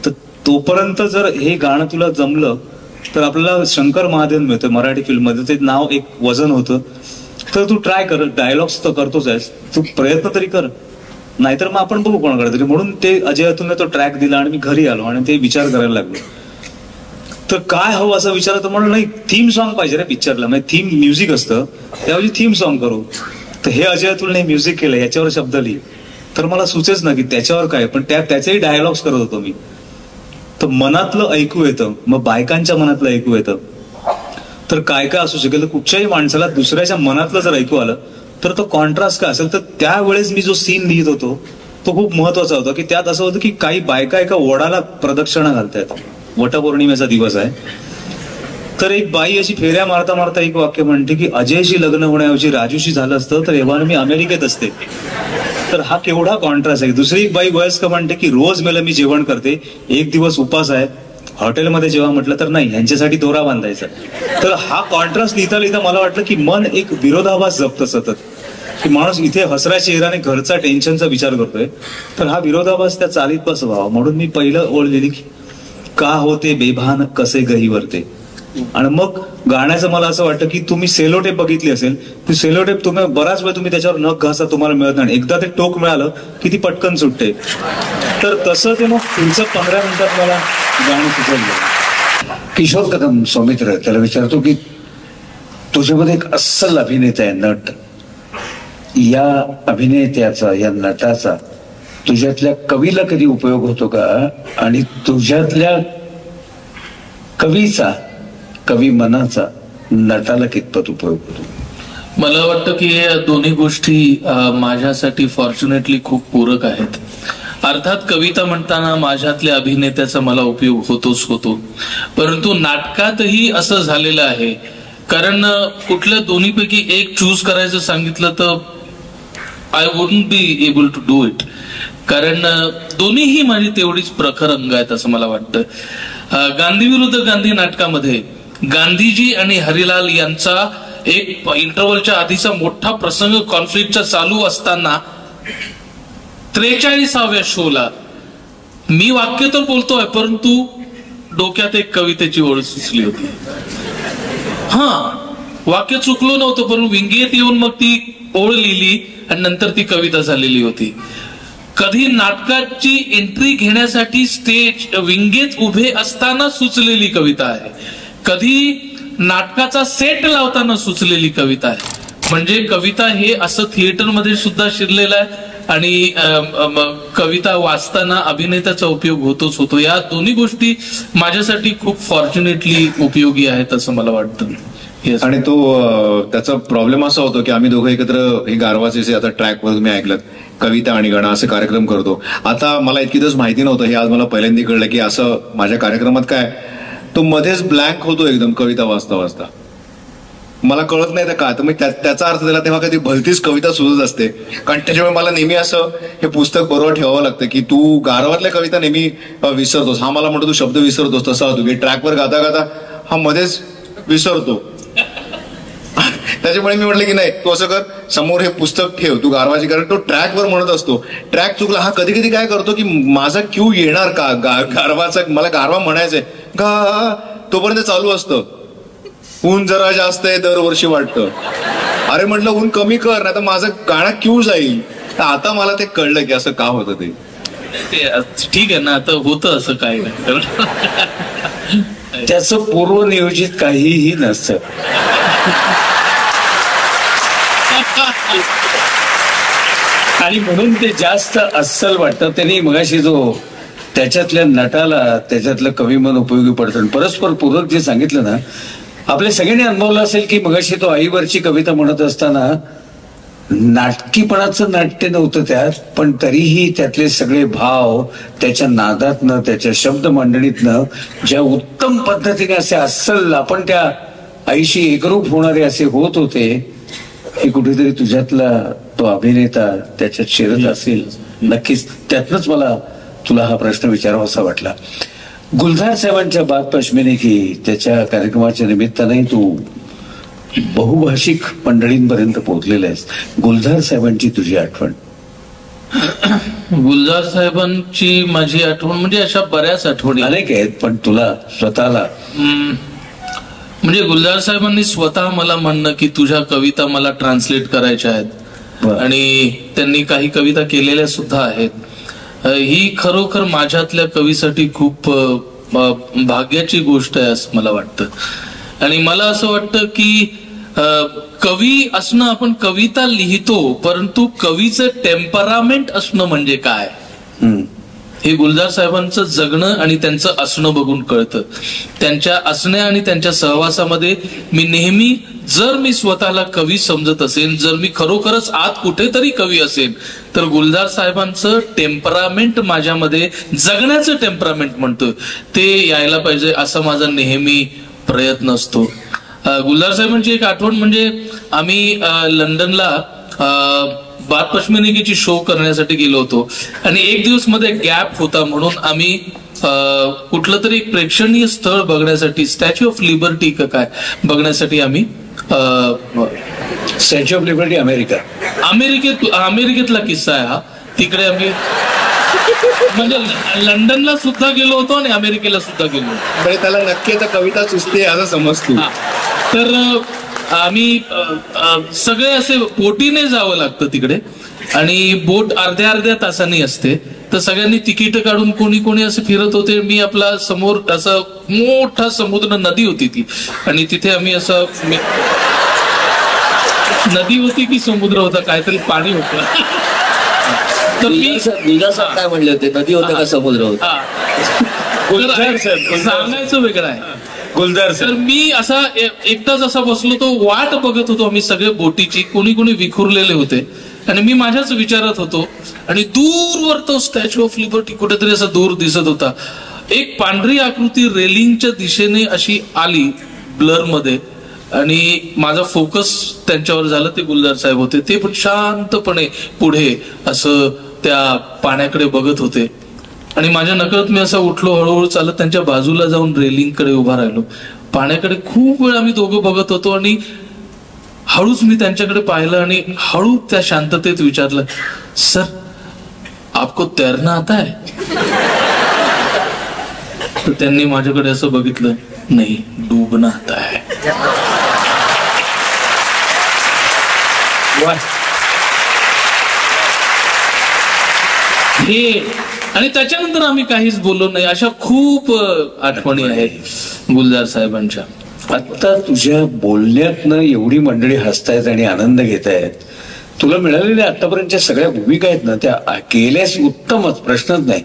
तर तोपर्यंत जर हे गाणं तुला जमलं तर आपल्याला शंकर महादेवन मिळतं मराठी फिल्ममध्ये. ते नाव एक वजन होतं. तर तू ट्राय कर, डायलॉग्स तर करतोच आहेस, तू प्रयत्न तरी कर, नाहीतर मग आपण बघू कोणाकडे तरी. म्हणून ते अजय अतुलने तो ट्रॅक दिला आणि मी घरी आलो आणि ते विचार करायला लागलो. तर काय हवं असं विचारलं तर म्हणलं नाही थीम सॉन्ग पाहिजे रे पिक्चरला, म्हणजे थीम म्युझिक असतं त्याऐवजी थीम सॉन्ग करू. तर हे अजय अतुलने म्युझिक केलं, याच्यावर शब्द लिही. तर मला सुचेच ना की त्याच्यावर काय, पण त्याचेही डायलॉग्स करत होतो मी. तर मनातलं ऐकू येतं, मग बायकांच्या मनातलं ऐकू येतं. तर काय काय असू शकेल. तर कुठच्याही माणसाला दुसऱ्याच्या मनातलं जर ऐकू आलं तर तो कॉन्ट्रास्ट काय असेल. तर त्यावेळेस मी जो सीन लिहित होतो तो खूप महत्वाचा होता की त्यात असं होतं की काही बायका एका वडाला प्रदक्षिणा घालतायत, वटपौर्णिमेचा दिवस आहे. तर एक बाई अशी फेऱ्या मारता मारता एक वाक्य म्हणते की अजयशी लग्न होण्याऐवजी राजूशी झालं असतं तर एव्हा मी अमेरिकेत असते. तर हा केवढा कॉन्ट्रास्ट आहे. दुसरी एक बाई वयस्कर म्हणते की रोज मला मी जेवण करते, एक दिवस उपास आहे, हॉटेलमध्ये जेव्हा म्हटलं तर नाही, यांच्यासाठी दोरा बांधायचा. तर हा कॉन्ट्रास्ट लिहिता लिहिता मला वाटलं की मन एक विरोधाभास जपतं सतत. की माणूस इथे हसऱ्या चेहऱ्याने घरचा टेन्शनचा विचार करतोय, तर हा विरोधाभास त्या चालीत बसवावा म्हणून मी पहिलं ओळ लिहिली की का होते बेभान कसे गहीवरते. आणि मग गाण्याचं मला असं वाटतं की तुम्ही सेलोटेप बघितली असेल, ती सेलोटेप तुम्ही बराच वेळ तुम्ही त्याच्यावर नख घासा तुम्हाला मिळत नाही, एकदा ते टोक मिळालं की ती पटकन सुटते. तर तसं ते मग पुढचं 15 मिनिटात मला गाणं सुचवलं. किशोर कदम सौमित्र त्याला विचारतो की तुझ्यामध्ये एक अस्सल अभिनेता आहे, नट. या अभिनेत्याचा, या नटाचा तुझ्यातल्या कवीला कधी उपयोग होतो का, आणि तुझ्यातल्या कवीचा, कवी मनाचा नटाला कितपत उपयोग होतो? मला वाटतं की या दोन्ही गोष्टी माझ्यासाठी फॉर्च्युनेटली खूप पूरक आहेत. अर्थात कविता म्हणताना माझ्यातल्या अभिनेत्याचा मला उपयोग होतोच होतो, परंतु नाटकातही असं झालेलं आहे. कारण कुठल्या दोन्हीपैकी एक चूज करायचं सांगितलं तर I wouldn't be able to do it, कारण दोन्हीही माझी तेवढीच प्रखर अंग आहेत असं मला वाटतं. गांधी विरुद्ध गांधी नाटकामध्ये गांधीजी आणि हरिलाल यांचा एक इंटरव्हलच्या आधीचा मोठा प्रसंग कॉन्फ्लिक्टचा चालू असताना 43व्या शोला मी वाक्य तर बोलतोय परंतु डोक्यात एक कवितेची ओळ सुचली होती. वाक्य चुकलो नव्हतं, पण विंगेत येऊन मग ती ओळ लिहिली आणि नंतर ती कविता झालेली होती. कधी नाटकाची एंट्री घेण्यासाठी स्टेज विंगेत उभे असताना सुचलेली कविता आहे, कधी नाटकाचा सेट लावताना सुचलेली कविता आहे. म्हणजे कविता हे असं थिएटरमध्ये सुद्धा शिरलेलं आहे आणि कविता वाचताना अभिनेत्याचा उपयोग होतोच होतो. या दोन्ही गोष्टी माझ्यासाठी खूप फॉर्च्युनेटली उपयोगी आहेत असं मला वाटतं. आणि तो त्याचा प्रॉब्लेम असा होतो की आम्ही दोघं एकत्र हे गारवाचे आता ट्रॅकवर तुम्ही ऐकलं कविता आणि गाणं असे कार्यक्रम करतो. आता मला इतकी दिवस माहिती नव्हतं, हे आज मला पहिल्यांदा कळलं की असं माझ्या कार्यक्रमात काय तो मध्येच ब्लँक होतो एकदम कविता वाचता वाचता, मला कळत नाही का. तर मग त्याचा अर्थ त्याला तेव्हा कधी भलतीच कविता सुचत असते, कारण त्याच्यामुळे मला नेहमी असं हे पुस्तक बरोबर ठेवावं लागतं की तू गारवातल्या कविता नेहमी विसरतोस. हा मला म्हणतो तू शब्द विसरतोस, तसा होतो की ट्रॅकवर गाता गाता हा मध्येच विसरतो. त्याच्यामुळे मी म्हटलं की नाही तू असं कर, समोर हे पुस्तक ठेव तू गारवाची, कारण तो ट्रॅकवर म्हणत असतो. ट्रॅक चुकला हा कधी कधी काय करतो की माझा क्यू येणार का गारवाचा, मला गारवा म्हणायचंय गा, तोपर्यंत चालू असतं ऊन जरा जास्त आहे दरवर्षी वाटतं. अरे म्हटलं ऊन कमी कर, नाही तर माझं गाणं क्यू जाईल. तर आता मला ते कळलं की असं का होतं ते. ठीक आहे ना, आता होतं असं काय नाही, त्याचं पूर्वनियोजित काहीही नसतं. आणि म्हणून ते जास्त अस्सल वाटतं. त्यांनी मगाशी जो त्याच्यातल्या नटाला त्याच्यातलं कवी मन उपयोगी पडतं. परस्पर पूरक जे सांगितलं ना, आपल्या सगळ्यांनी अनुभवलं असेल की मगाशी तो आईवरची कविता म्हणत असताना नाटकीपणाचं नाट्य नव्हतं त्यात, पण तरीही त्यातले सगळे भाव त्याच्या नादातनं त्याच्या शब्द मांडणीतनं ज्या उत्तम पद्धतीने असे अस्सल आपण त्या आईशी एकरूप होणारे असे होत होते, हे कुठेतरी तुझ्यातला तो अभिनेता त्याच्यात शिरत असेल नक्कीच. त्यातनंच मला तुला हा प्रश्न विचारावासा वाटला. गुलजार साहेबांच्या बात पश्मिने की त्याच्या कार्यक्रमाच्या निमित्ताने तू बहुभाषिक मंडळींपर्यंत पोहोचलेला आहेस. गुलजार साहेबांची तुझी आठवण? गुलजार साहेबांची माझी आठवण म्हणजे अशा बऱ्याच आठवणी अनेक आहेत, पण तुला स्वतःला म्हणजे गुलजार साहेबांनी स्वतः मला म्हणणं की तुझ्या कविता मला ट्रान्सलेट करायच्या आहेत आणि त्यांनी काही कविता केलेल्या सुद्धा आहेत. ही खरोखर माझ्यातल्या कवीसाठी खूप भाग्याची गोष्ट आहे असं मला वाटतं. आणि मला असं वाटतं की कवी असणं, आपण कविता लिहितो परंतु कवीचं टेम्परामेंट असणं म्हणजे काय हे गुलजार साहेबांचं जगणं आणि त्यांचं असणं बघून कळतं. त्यांच्या असण्या आणि त्यांच्या सहवासामध्ये मी नेहमी, जर मी स्वतःला कवी समजत असेल, जर मी खरोखरच आत कुठेतरी कवी असेल, तर गुलजार साहेबांचं टेम्परामेंट माझ्यामध्ये, जगण्याचं टेम्परामेंट म्हणतोय ते यायला पाहिजे असा माझा नेहमी प्रयत्न असतो. गुलजार साहेबांची एक आठवण म्हणजे आम्ही लंडनला बात पश्मिनेकीची शो करण्यासाठी गेलो होतो आणि एक दिवस मध्ये गॅप होता म्हणून आम्ही कुठलं तरी एक प्रेक्षणीय स्थळ बघण्यासाठी, स्टॅच्यू ऑफ लिबर्टी का काय बघण्यासाठी आम्ही स्टॅच्यू ऑफ लिबर्टी अमेरिकेतला किस्सा आहे हा. तिकडे आम्ही म्हणजे लंडनला सुद्धा गेलो होतो आणि अमेरिकेला सुद्धा गेलो होतो. म्हणजे त्याला नक्की आता कविता सुचते असं समजतो. तर आम्ही सगळे असे बोटीने जावं लागतं तिकडे आणि बोट अर्ध्या तासांनी असते. तर सगळ्यांनी तिकीट काढून कोणी कोणी असे फिरत होते. मी आपला समोर असं मोठा समुद्र नदी होती ती, आणि तिथे आम्ही असं नदी होती की समुद्र होता, काहीतरी पाणी होतं. तर मी काय म्हणले होते, नदी होते का समुद्र होता? सांगायचं वेगळं आहे. गुलजार तर मी असा एकटाच असा बसलो तो, वाट बघत होतो आम्ही सगळे बोटीची. कोणी कोणी विखुरलेले होते आणि मी माझ्याच विचारात होतो. आणि दूरवर तो स्टॅच्यू ऑफ लिबर्टी कुठेतरी असा दूर दिसत होता. एक पांढरी आकृती रेलिंगच्या दिशेने अशी आली ब्लर मध्ये, आणि माझा फोकस त्यांच्यावर झाला. ते गुलजार साहेब होते. ते पण शांतपणे पुढे असं त्या पाण्याकडे बघत होते. आणि माझ्या नकळत मी असं उठलो, हळूहळू चालत त्यांच्या बाजूला जाऊन रेलिंग कडे उभा राहिलो. पाण्याकडे खूप वेळ आम्ही दोघं बघत होतो. आणि हळूच मी त्यांच्याकडे पाहिलं आणि हळू त्या शांततेत विचारलं, सर आपको तैरना आता है? तर त्यांनी माझ्याकडे असं बघितलं, नाही डूबना आता है. हे आणि त्याच्यानंतर आम्ही काहीच बोललो नाही. अशा खूप आठवणी आहेत गुलजार साहेबांच्या. आता तुझ्या बोलण्यातनं एवढी मंडळी हसतायत आणि आनंद घेत आहेत. तुला मिळालेल्या आतापर्यंतच्या सगळ्या भूमिका आहेत ना, त्या केल्यास उत्तमच, प्रश्नच नाही.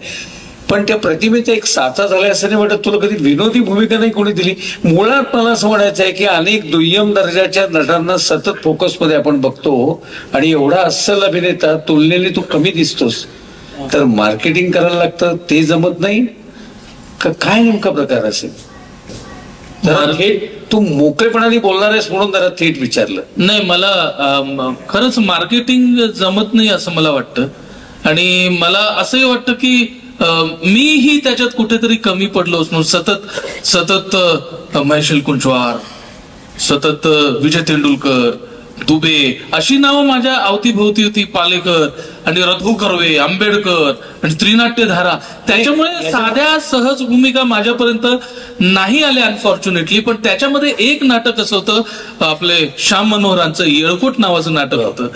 पण त्या प्रतिमेचा एक साचा झालाय असं नाही वाटत तुला? कधी विनोदी भूमिका नाही कोणी दिली? मुळात मला असं म्हणायचं आहे की अनेक दुय्यम दर्जाच्या नटांना सतत फोकसमध्ये आपण बघतो, आणि एवढा अस्सल अभिनेता तुलनेने तू कमी दिसतोस. तर मार्केटिंग करायला लागतं, ते जमत नाही का काय नेमका प्रकार असेल? जरा थेट तू मोकळेपणाने बोलणार आहेस म्हणून जरा थेट विचारलं. नाही, मला खरंच मार्केटिंग जमत नाही असं मला वाटतं. आणि मला असंही वाटतं की मीही त्याच्यात कुठेतरी कमी पडलो असतो. सतत महेश कुंचवार, सतत विजय तेंडुलकर, दुबे अशी नावं माझ्या अवतीभोवती होती. पालेकर आणि रघु कर्वे, आंबेडकर आणि त्रिनाट्यधारा. त्याच्यामुळे साध्या सहज भूमिका माझ्यापर्यंत नाही आल्या अनफॉर्च्युनेटली. पण त्याच्यामध्ये एक नाटक असं होतं, आपले श्याम मनोहरांचं येळकोट नावाचं नाटक होतं.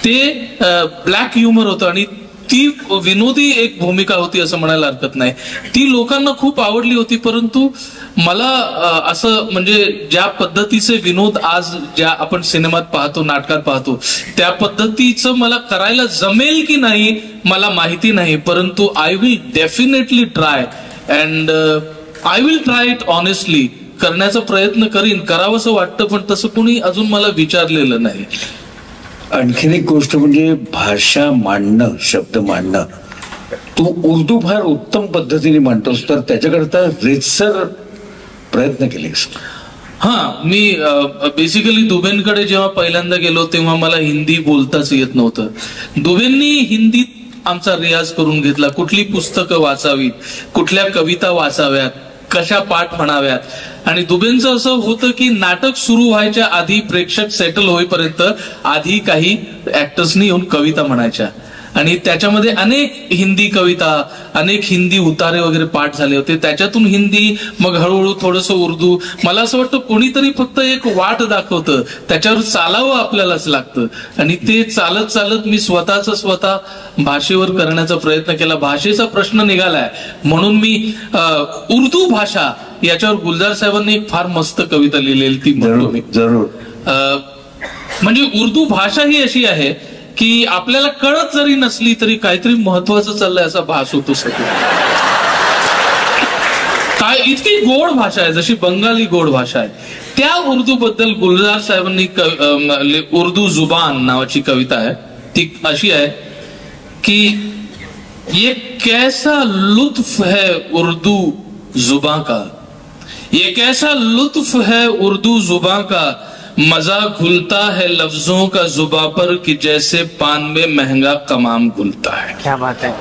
ते ब्लॅक ह्युमर होतं आणि ती विनोदी एक भूमिका होती असं म्हणायला हरकत नाही. ती लोकांना खूप आवडली होती. परंतु मला असं म्हणजे ज्या पद्धतीचे विनोद आज ज्या आपण सिनेमात पाहतो, नाटकात पाहतो, त्या पद्धतीचं मला करायला जमेल की नाही मला माहिती नाही. परंतु I will definitely try, and I will try it honestly. करण्याचा प्रयत्न करीन. करावंसं वाटतं, पण तसं कोणी अजून मला विचारलेलं नाही. आणखीन एक गोष्ट म्हणजे भाषा मांडणं, शब्द मांडणं. तू उर्दू फार उत्तम पद्धतीने मांडतोस, तर त्याच्याकरता रीतसर प्रयत्न केलेस? मी बेसिकली दुबेंकडे जेव्हा पहिल्यांदा गेलो तेव्हा मला हिंदी बोलताच येत नव्हतं. दुबेंनी हिंदीत आमचा रियाज करून घेतला. कुठली पुस्तकं वाचावीत, कुठल्या कविता वाचाव्यात, कशा पाठ म्हणाव्यात. आणि दुबेंचं असं होतं की नाटक सुरू व्हायच्या आधी, प्रेक्षक सेटल होईपर्यंत आधी काही ऍक्टर्सनी येऊन कविता म्हणायच्या. आणि त्याच्यामध्ये अनेक हिंदी कविता, अनेक हिंदी उतारे वगैरे पाठ झाले होते. त्याच्यातून हिंदी, मग हळूहळू थोडंसं उर्दू. मला असं वाटतं कोणीतरी फक्त एक वाट दाखवतं, त्याच्यावर चालावं आपल्यालाच लागतं. आणि ते चालत चालत मी स्वतः भाषेवर करण्याचा प्रयत्न केला. भाषेचा प्रश्न निघालाय म्हणून मी उर्दू भाषा याच्यावर गुलजार साहेबांनी एक फार मस्त कविता लिहिलेली, ती म्हणतो मी. जरूर. म्हणजे उर्दू भाषा ही अशी आहे की आपल्याला कळत जरी नसली तरी काहीतरी महत्वाचं चाललंय असा भास होतो सगळं. काय इतकी गोड भाषा आहे, जशी बंगाली गोड भाषा आहे. त्या उर्दू बद्दल गुलजार साहेबांनी उर्दू जुबान नावाची कविता आहे. ती अशी आहे की ये कैसा लुत्फ है उर्दू जुबां का, ये कैसा लुत्फ है उर्दू जुबां का, मजा घुलता है लफ्जों का जुबां पर कि जैसे पान में महंगा कमाम घुलता है. क्या बात है.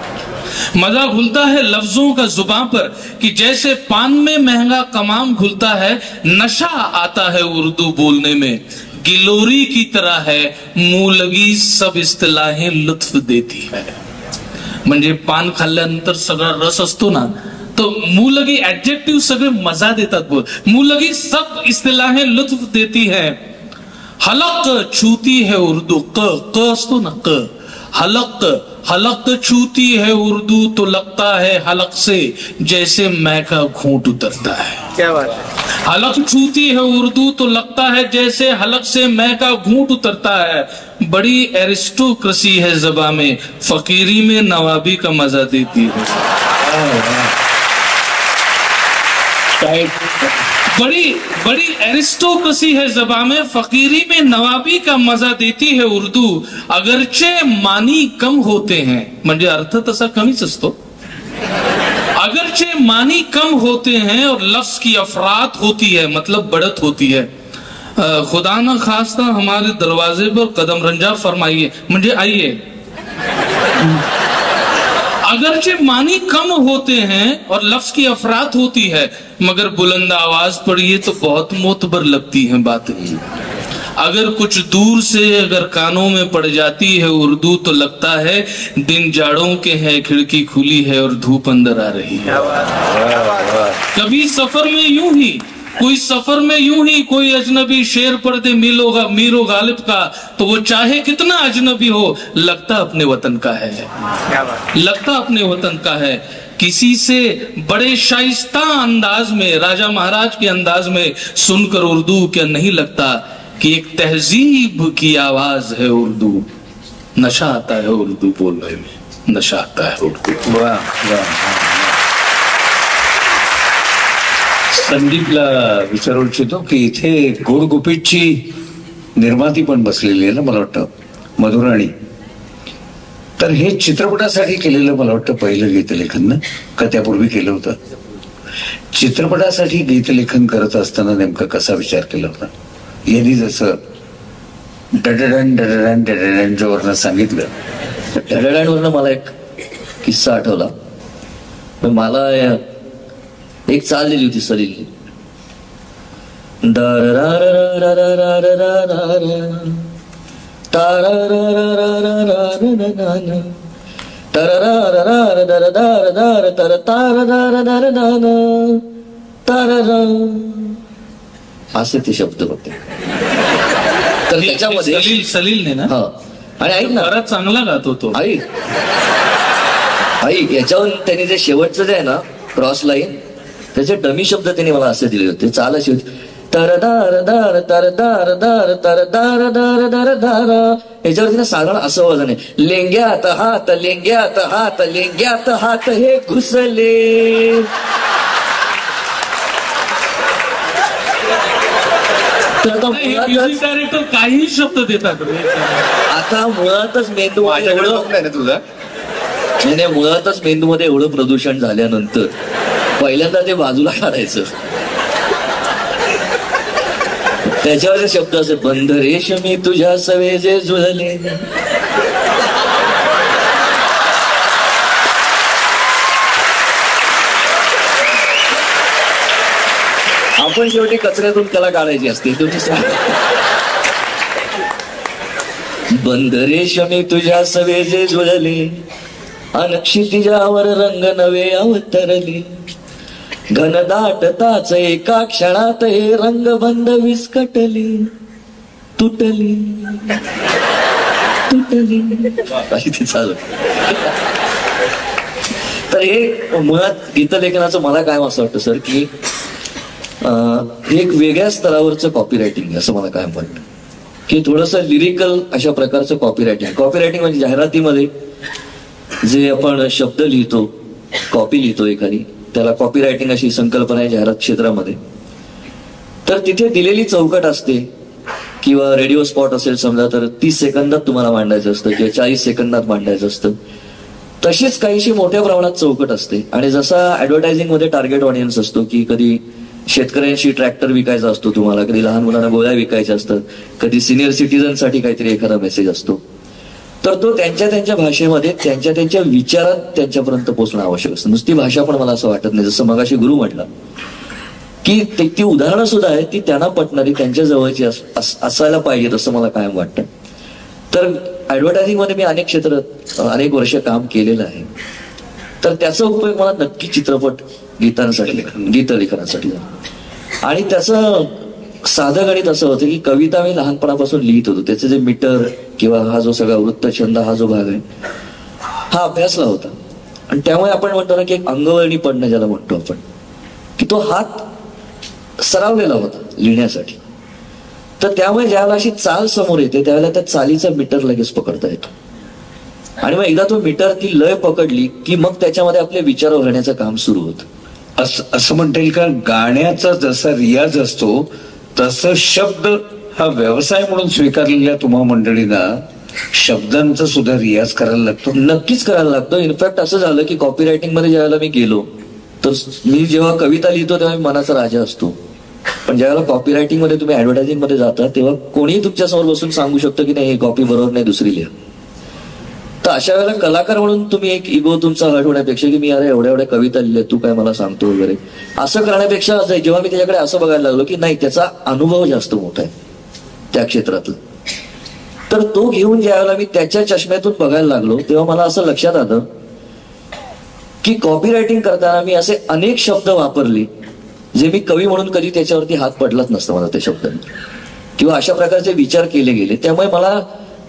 मजा घुलता है लफ्जों का जुबां पर कि जैसे पान में महंगा कमाम घुलता है, नशा आता है उर्दू बोलने में, गिलोरी की तरह है मुंह लगी सब इस्तिलाहें लुत्फ देती है. म्हणजे पान खाल्ल्यानंतर सगळा रस असतो ना, तो मुंह लगी एडजेक्टिव्ह सगळे मजा देतात. बोल मुंह लगी सब इस्तिलाहें लुत्फ देती है. हलक छूती है उर्दू, क असतो ना, क हलक हलक छूती है उर्दू तो लगता है हलक से जैसे मैं का घूंट उतरता है. क्या बात है. हलक छूती है उर्दू तो लगता है जैसे हलक से मैं का घूंट उतरता है. बड़ी एरिस्टोक्रेसी है ज़बां में, फकीरी में नवाबी का मजा देती है. बड़ी एरिस्टोक्रेसी है ज़बां में, फकीरी में नवाबी का मजा देती है उर्दू. अगरचे मानी कम होते हैं, म्हणजे अर्थ तसा कमीच असतो. अगरचे मानी कम होते हैं और लफ्ज की अफरात होती है, मतलब बढ़त होती है. खुदा न खास्ता हमारे दरवाजे पर कदम रंजा फरमाइए, म्हणजे आइए. अगरचे मानी कम होते हैं और लफ्ज की अफरात होती है, मगर बुलंद आवाज पढ़िए तो बहुत मोतबर लगती है बातें. अगर कुछ दूर से अगर कानों में पड़ जाती है उर्दू तो लगता है दिन जाड़ों के हैं, खिड़की खुली है और धूप अंदर आ रही है. कभी सफर में यूं ही कोई अजनबी शेर पढ़ दे मीरो गालिब का, तो वो चाहे कितना अजनबी हो लगता अपने वतन का है, लगता अपने वतन का है. किसी से बड़े शाइस्ता अंदाज में, राजा महाराज के अंदाज में सुनकर उर्दू क्या नहीं लगता कि एक तहजीब की आवाज है उर्दू. नशा आता है उर्दू बोलने में, नशा आता है उर्दू. संदीपला विचारू इच्छितो की इथे गोडगुपीतची निर्माती पण बसलेली आहे ना, मला वाटतं मधुराणी. तर हे चित्रपटासाठी केलेलं मला वाटतं पहिलं गीतलेखन ना, का त्यापूर्वी केलं होतं? चित्रपटासाठी गीतलेखन करत असताना नेमका कसा विचार केला होता? यांनी जसं डडडन डडडन डडडन जोवरनं सांगितलं, डडडनवरनं मला एक किस्सा आठवला. मला एक चाल दिली होती सलीलने. असे ते शब्द होते. तर त्याच्यामध्ये सलीलने ना, हा. आणि ऐक ना, बराच चांगला गातो तो. ऐक याच्यावर त्यांनी जे शेवटचं जे आहे ना क्रॉस लाईन, त्याचे डमी शब्द त्यांनी मला असे दिले होते. चाल अशी होती, तरदार दार तरदार दार तरदार दार दार दार. याच्यावरती ना साधारण असं वजन आहे, लेंग्यात हात लेंग्यात हात लेंग्यात हात हे घुसले. डायरेक्टर काही शब्द देतात. आता मुळातच मेंदू एवढं तुझा नाही, मुळातच मेंदूमध्ये एवढं प्रदूषण झाल्यानंतर पहिल्यांदा ते बाजूला काढायचं. त्याच्यावरचे शब्द असे, बंध रेशमी तुझ्या सवे जे जुळले. आपण शेवटी कचऱ्यातून त्याला काढायची असते. बंध रेशमी तुझ्या सवे जे जुळले, अनक्षितिजावर रंग नवे अवतरले. घनदाटताच एका क्षणात हे रंगबंध विस्कटले, तुटली तुटली चालू. तर हे मुळात गीतलेखनाचं मला काय असं वाटतं सर, की एक वेगळ्या स्तरावरचं कॉपी रायटिंग असं मला काय वाटतं, की थोडंसं लिरिकल अशा प्रकारचं कॉपी रायटिंग. कॉपी रायटिंग म्हणजे जाहिरातीमध्ये जे आपण शब्द लिहितो, कॉपी लिहितो एखादी, त्याला कॉपी रायटिंग अशी संकल्पना आहे जाहिरात क्षेत्रामध्ये. तर तिथे दिलेली चौकट असते, किंवा रेडिओ स्पॉट असेल समजा तर 30 सेकंदात तुम्हाला मांडायचं असतं किंवा 40 सेकंदात मांडायचं असतं. तशीच काहीशी मोठ्या प्रमाणात चौकट असते. आणि जसा ऍडव्हर्टायझिंग मध्ये टार्गेट ऑडियन्स असतो, की कधी शेतकऱ्यांशी ट्रॅक्टर विकायचा असतो तुम्हाला, कधी लहान मुलांना गोळ्या विकायच्या असतात, कधी सिनियर सिटीजन साठी काहीतरी एखादा मेसेज असतो. तर तो त्यांच्या त्यांच्या भाषेमध्ये त्यांच्या त्यांच्या विचारात त्यांच्यापर्यंत पोहोचणं आवश्यक असतं. नुसती भाषा पण मला असं वाटत नाही. जसं मगाशी गुरु म्हटलं की ती उदाहरणं सुद्धा आहेत ती त्यांना पटणारी त्यांच्या जवळची असायला पाहिजेत असं मला कायम वाटतं. तर ऍडव्हर्टायझिंग मध्ये मी अनेक वर्ष काम केलेलं आहे. तर त्याचा उपयोग मला नक्की चित्रपट गीतलेखनासाठी आणि त्याचं साधं गणित असं होतं की कविता मी लहानपणापासून लिहित होतो. त्याचे जे मीटर किंवा हा जो सगळा वृत्तछंद हा जो भाग आहे हा अभ्यासला होता. आणि त्यामुळे आपण म्हणतो ना की एक अंगवळणी पडणं ज्याला म्हणतो आपण, की तो हात सरावलेला होता लिहिण्यासाठी. तर त्यामुळे ज्यावेळेला अशी चाल समोर येते त्यावेळेला त्या चालीचा मीटर लगेच पकडता येतो. आणि मग एकदा तो मीटर ती लय पकडली की मग त्याच्यामध्ये आपले विचार भरण्याचं काम सुरू होतं. असं म्हणता येईल का गाण्याचा जसा रियाज असतो तसं शब्द हा व्यवसाय म्हणून स्वीकारलेल्या तुम्हा मंडळींना शब्दांचा सुद्धा रियाज करायला लागतो? नक्कीच करायला लागतो. इनफॅक्ट असं झालं की कॉपी रायटिंग मध्ये ज्यावेळेला मी गेलो तर मी जेव्हा कविता लिहितो तेव्हा मी मनाचा राजा असतो. पण ज्यावेळेला कॉपी रायटिंग मध्ये तुम्ही ऍडव्हर्टायझिंग मध्ये जाता तेव्हा कोणीही तुमच्यासमोर बसून सांगू शकतं की नाही ही कॉपी बरोबर नाही, दुसरी लिहा. तर अशा वेळेला कलाकार म्हणून तुम्ही एक इगो तुमचा हर्ट होण्यापेक्षा की मी अरे एवढ्या कविता लिहिल्या तू काय मला सांगतो वगैरे असं करण्यापेक्षा जेव्हा मी त्याच्याकडे असं बघायला लागलो की नाही त्याचा अनुभव जास्त मोठा आहे त्या क्षेत्रातला, तर तो घेऊन ज्यावेळेला मी त्याच्या चष्म्यातून बघायला लागलो तेव्हा मला असं लक्षात आलं की कॉपी रायटिंग करताना मी असे अनेक शब्द वापरले जे मी कवी म्हणून कधी त्याच्यावरती हात पडलाच नसतं मला त्या शब्दांनी, किंवा अशा प्रकारचे विचार केले गेले. त्यामुळे मला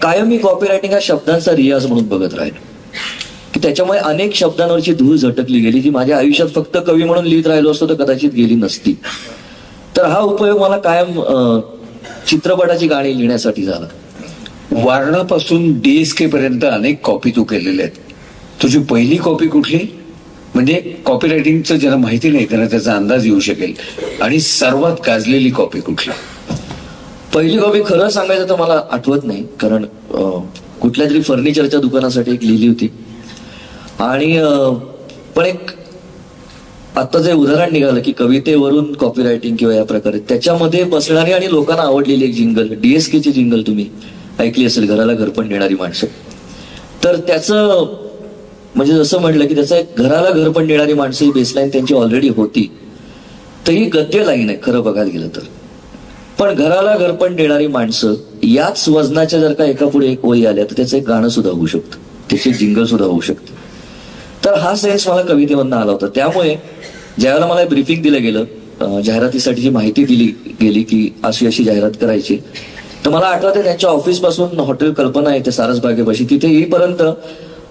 कायम मी कॉपी रायटिंग हा शब्दांचा रियाज म्हणून बघत राहिलो की त्याच्यामुळे अनेक शब्दांवरची धूळ झटकली गेली जी माझ्या आयुष्यात फक्त कवी म्हणून लिहित राहिलो असतो तर कदाचित गेली नसती. तर हा उपयोग मला कायम चित्रपटाची गाणी लिहिण्यासाठी झाला. वारणापासून DSK पर्यंत अनेक कॉपी तू केलेल्या आहेत. तुझी पहिली कॉपी कुठली, म्हणजे कॉपी रायटिंगचं ज्याला माहिती नाही त्यांना त्याचा अंदाज येऊ शकेल, आणि सर्वात गाजलेली कॉपी कुठली? पहिली कॉपी खरं सांगायचं तर मला आठवत नाही, कारण कुठल्या तरी फर्निचरच्या दुकानासाठी एक लिहिली होती. आणि पण एक आता जे उदाहरण निघालं की कवितेवरून कॉपी रायटिंग किंवा या प्रकारे त्याच्यामध्ये बसणारी आणि लोकांना आवडलेली एक जिंगल, DSKची जिंगल तुम्ही ऐकली असेल, घराला घरपण देणारी माणसं. तर त्याचं म्हणजे जसं म्हटलं की त्याचं एक घराला घरपण देणारी माणसं ही बेसलाईन त्यांची ऑलरेडी होती. तर ही गद्य लाईन आहे खरं बघायला गेलं तर. पण घराला घरपण देणारी माणसं याच वजनाच्या जर का एका पुढे एक ओळी आल्या तर त्याचं एक गाणं सुद्धा होऊ शकतं, त्याची जिंगल सुद्धा होऊ शकते. तर हा सेन्स मला कवितेमधनं आला होता. त्यामुळे ज्यावेळेला मला ब्रीफिंग दिलं गेलं, जाहिरातीसाठीची माहिती दिली गेली की अशी अशी जाहिरात करायची, तर मला आठवतं त्यांच्या ऑफिस पासून हॉटेल कल्पना आहे ते सारसबागेपाशी, तिथे येईपर्यंत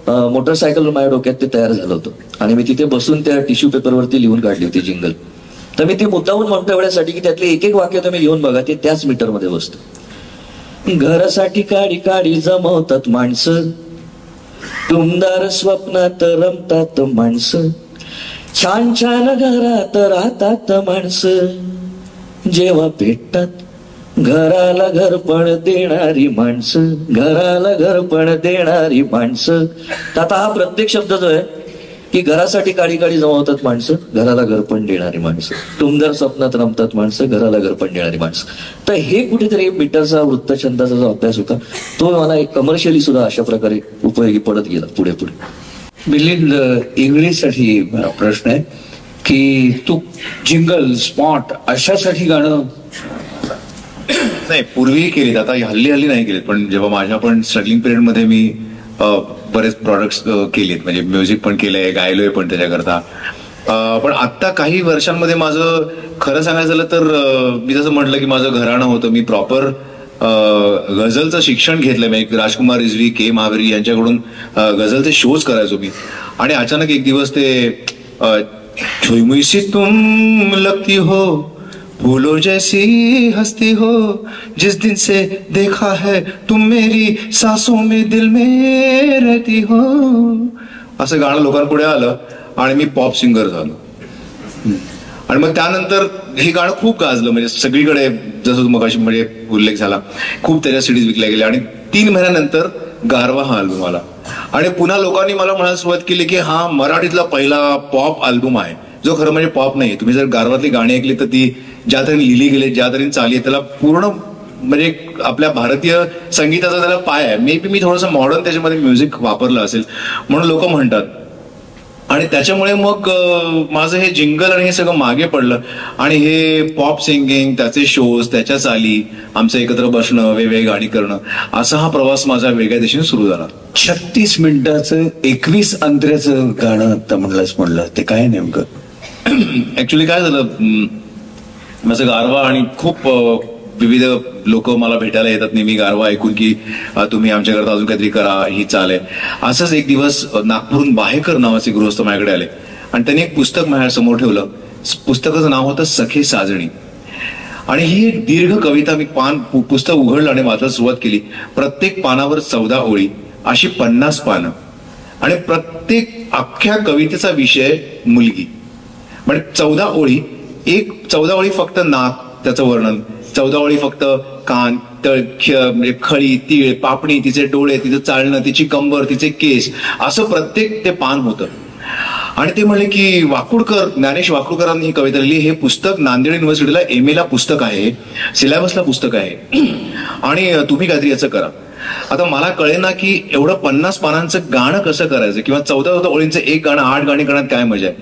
मोटरसायकल माझ्या डोक्यात ते तयार झालं होतं. आणि मी तिथे बसून त्या टिश्यू पेपरवरती लिहून काढली होती जिंगल. तर मी ती मुद्दाहून म्हणतो एवढ्यासाठी की त्यातले एक एक वाक्य तुम्ही लिहून बघा, ते त्याच मीटरमध्ये बसतं. घरासाठी काडी काडी जमवतात माणसं, टुमदार स्वप्नात रमतात माणसं, छान छान घरात राहतात माणसं, जेव्हा भेटतात घराला घरपण देणारी माणसं, घराला घरपण देणारी माणसं. तर आता हा प्रत्येक शब्द जो आहे की घरासाठी काडी काडी जमवतात माणसं, घराला घरपण देणारी माणसं, टुमदार स्वप्नात रमतात माणसं, घराला घरपण देणारी माणसं. तर हे कुठेतरी मीटरचा वृत्तछंदाचा जो अभ्यास होता तो मला एक कमर्शियली सुद्धा अशा प्रकारे उपयोगी पडत गेला पुढे पुढे. मिलिंद, इंग्लिशसाठी प्रश्न आहे की तू जिंगल स्पॉट अशासाठी गाणं नाही पूर्वीही केलीत, आता हल्ली नाही केलीत, पण जेव्हा माझ्या पण स्ट्रगलिंग पिरियड मध्ये मी बरेच प्रॉडक्ट्स केलेत, म्हणजे म्युझिक पण केलंय, गायलोय पण त्याच्याकरता. पण आता काही वर्षांमध्ये माझं खरं सांगायचं झालं तर मी जसं म्हटलं की माझं घराणं होतं, मी प्रॉपर गझलचं शिक्षण घेतलंय. म्हणजे राजकुमार रिझवी, के महावीर यांच्याकडून गझलचे शोज करायचो मी. आणि अचानक एक दिवस ते छुई सी तुम लगती हो, फूलों जैसी हंसती हो, जिस दिन से देखा है तुम मेरी सांसों में दिल में रहती हो, असं गाणं लोकांपुढे आलं आणि मी पॉप सिंगर झालो. आणि मग त्यानंतर हे गाणं खूप गाजलं, म्हणजे सगळीकडे जसं मगाशी म्हणजे उल्लेख झाला, खूप त्याच्या सीडीज विकल्या गेल्या. आणि 3 महिन्यानंतर गारवा हा अल्बम आला आणि पुन्हा लोकांनी मला म्हणायला सुरुवात केली की हा मराठीतला पहिला पॉप अल्बम आहे, जो खरं म्हणजे पॉप नाही. तुम्ही जर गारवातली गाणी ऐकली तर ती ज्या तऱ्हेने लिहिली गेली, ज्या तऱ्हेने चालली, त्याला पूर्ण म्हणजे आपल्या भारतीय संगीताचा त्याला पाय आहे. मे बी मी थोडंसं मॉडर्न त्याच्यामध्ये म्युझिक वापरलं असेल म्हणून लोक म्हणतात. आणि त्याच्यामुळे मग माझं हे जिंगल आणि हे सगळं मागे पडलं. आणि हे पॉप सिंगिंग, त्याचे शोज, त्याच्या चाली, आमचं एकत्र बसणं, वेगवेगळी गाणी करणं, असा हा प्रवास माझा वेगळ्या दिशेने सुरू झाला. 36 मिनिटाचं 21 अंतऱ्याचं गाणं आता म्हणलं ते काय नेमकं? ऍक्च्युली काय झालं, माझं गारवा आणि खूप विविध लोक मला भेटायला येतात नेहमी गारवा ऐकून की तुम्ही आमच्याकरता अजून काहीतरी करा, ही चाल आहे. असंच एक दिवस नागपूरहून बाहेकर नावाचे गृहस्थ माझ्याकडे आले आणि त्यांनी एक पुस्तक माझ्या समोर ठेवलं. पुस्तकाचं नाव होतं सखे साजणी. आणि ही एक दीर्घ कविता मी पुस्तक उघडलं आणि वाचायला सुरुवात केली. प्रत्येक पानावर 14 ओळी, अशी 50 पानं, आणि प्रत्येक अख्ख्या कवितेचा विषय मुलगी. म्हणजे 14 ओळी, 14 ओळी फक्त नाक त्याचं वर्णन, 14 ओळी फक्त कान, म्हणजे खळी, तीळ, पापणी, तिचे डोळे, तिचं चालणं, तिची कंबर, तिचे केस, असं प्रत्येक ते पान होतं. आणि ते म्हणले की ज्ञानेश वाकडूकरांनी ही कविता लिहिली. हे पुस्तक नांदेड युनिव्हर्सिटीला MA ला पुस्तक आहे, सिलेबसला पुस्तक आहे, आणि तुम्ही काहीतरी याचं करा. आता मला कळेना की एवढं 50 पानांचं गाणं कसं करायचं, किंवा 14 ओळींचं एक गाणं 8 गाणी करण्यात काय मजा आहे.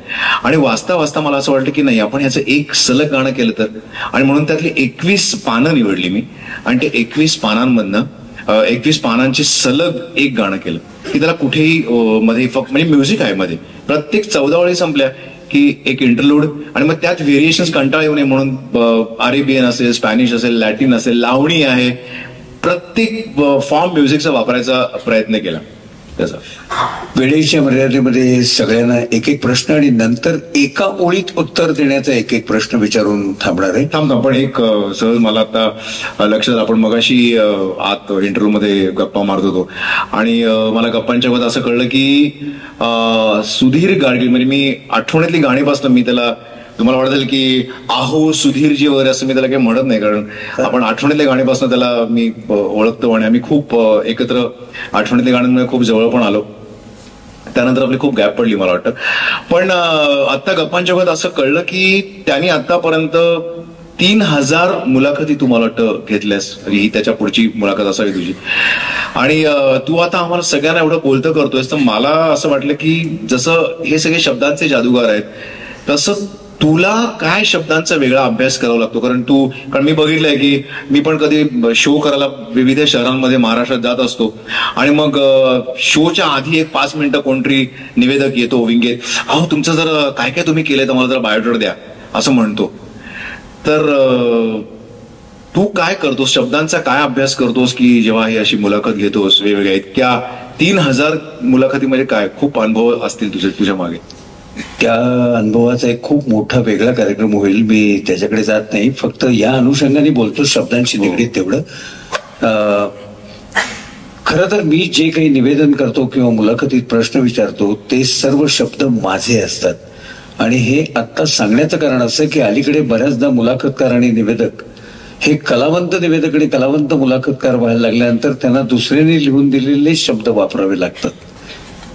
आणि वाचता वाचता मला असं वाटलं की नाही, आपण ह्याचं एक सलग गाणं केलं तर. आणि म्हणून त्यातली 21 पानं निवडली मी, आणि ते 21 पानांमधनं 21 पानांची सलग एक गाणं केलं की त्याला कुठेही मध्ये फक्त म्हणजे म्युझिक आहे मध्ये. प्रत्येक 14 ओळी संपल्या की एक इंटरलूड, आणि मग त्यात व्हेरिएशन्स कंटाळा येऊ नये म्हणून अरेबियन असेल, स्पॅनिश असेल, लॅटिन असेल, लावणी आहे, प्रत्येक फॉर्म म्युझिकचा वापरायचा प्रयत्न केला. त्याचा वेळेच्या मर्यादेमध्ये सगळ्यांना एक एक प्रश्न आणि नंतर एका ओळीत उत्तर देण्याचा एक एक प्रश्न विचारून थांबणार आहे. थांब पण एक सहज मला आता लक्षात, आपण मगाशी आत इंटरव्ह्यू मध्ये गप्पा मारत होतो आणि मला गप्पांच्या मध्ये असं कळलं की सुधीर गाडगीळ, म्हणजे मी आठवणीतली गाणीपासून मी त्याला, तुम्हाला वाटत असेल की आहो सुधीरजी वगैरे असं मी त्याला काही म्हणत नाही, कारण आपण आठवणीतल्या गाणीपासून त्याला मी ओळखतो आणि आम्ही खूप एकत्र आठवणीतल्या गाण्यांमध्ये खूप जवळ पण आलो. त्यानंतर आपली खूप गॅप पडली मला वाटतं. पण आता गप्पांच्या वगैरे असं कळलं की त्यांनी आतापर्यंत 3000 मुलाखती तुम्हाला वाटतं घेतल्यास, ही त्याच्या पुढची मुलाखत असावी तुझी. आणि तू आता आम्हाला सगळ्यांना एवढं बोलतं करतोयस, तर मला असं वाटलं की जसं हे सगळे शब्दांचे जादूगार आहेत तसं तुला काय शब्दांचा वेगळा अभ्यास करावा लागतो. कारण मी बघितलंय की मी पण कधी शो करायला विविध शहरांमध्ये महाराष्ट्रात जात असतो आणि मग शोच्या आधी एक 5 मिनिटं कोणतरी निवेदक येतो विंगेत, अहो तुमचं जर काय काय तुम्ही केलंय तर मला जरा बायोडेटा द्या असं म्हणतो. तर तू काय करतोस, शब्दांचा काय अभ्यास करतोस की जेव्हा ही अशी मुलाखत घेतोस वेगवेगळ्या इतक्या 3000 मुलाखतीमध्ये काय खूप अनुभव असतील तुझ्या मागे. त्या अनुभवाचा एक खूप मोठा वेगळा कार्यक्रम होईल, मी त्याच्याकडे जात नाही, फक्त या अनुषंगाने बोलतो शब्दांशी निगडीत तेवढं. खरं तर मी जे काही निवेदन करतो किंवा मुलाखतीत प्रश्न विचारतो ते सर्व शब्द माझे असतात. आणि हे आत्ता सांगण्याचं कारण असं की अलीकडे बऱ्याचदा मुलाखतकार आणि निवेदक हे कलावंत निवेदक आणि कलावंत मुलाखतकार व्हायला लागल्यानंतर त्यांना दुसऱ्याने लिहून दिलेले शब्द वापरावे लागतात.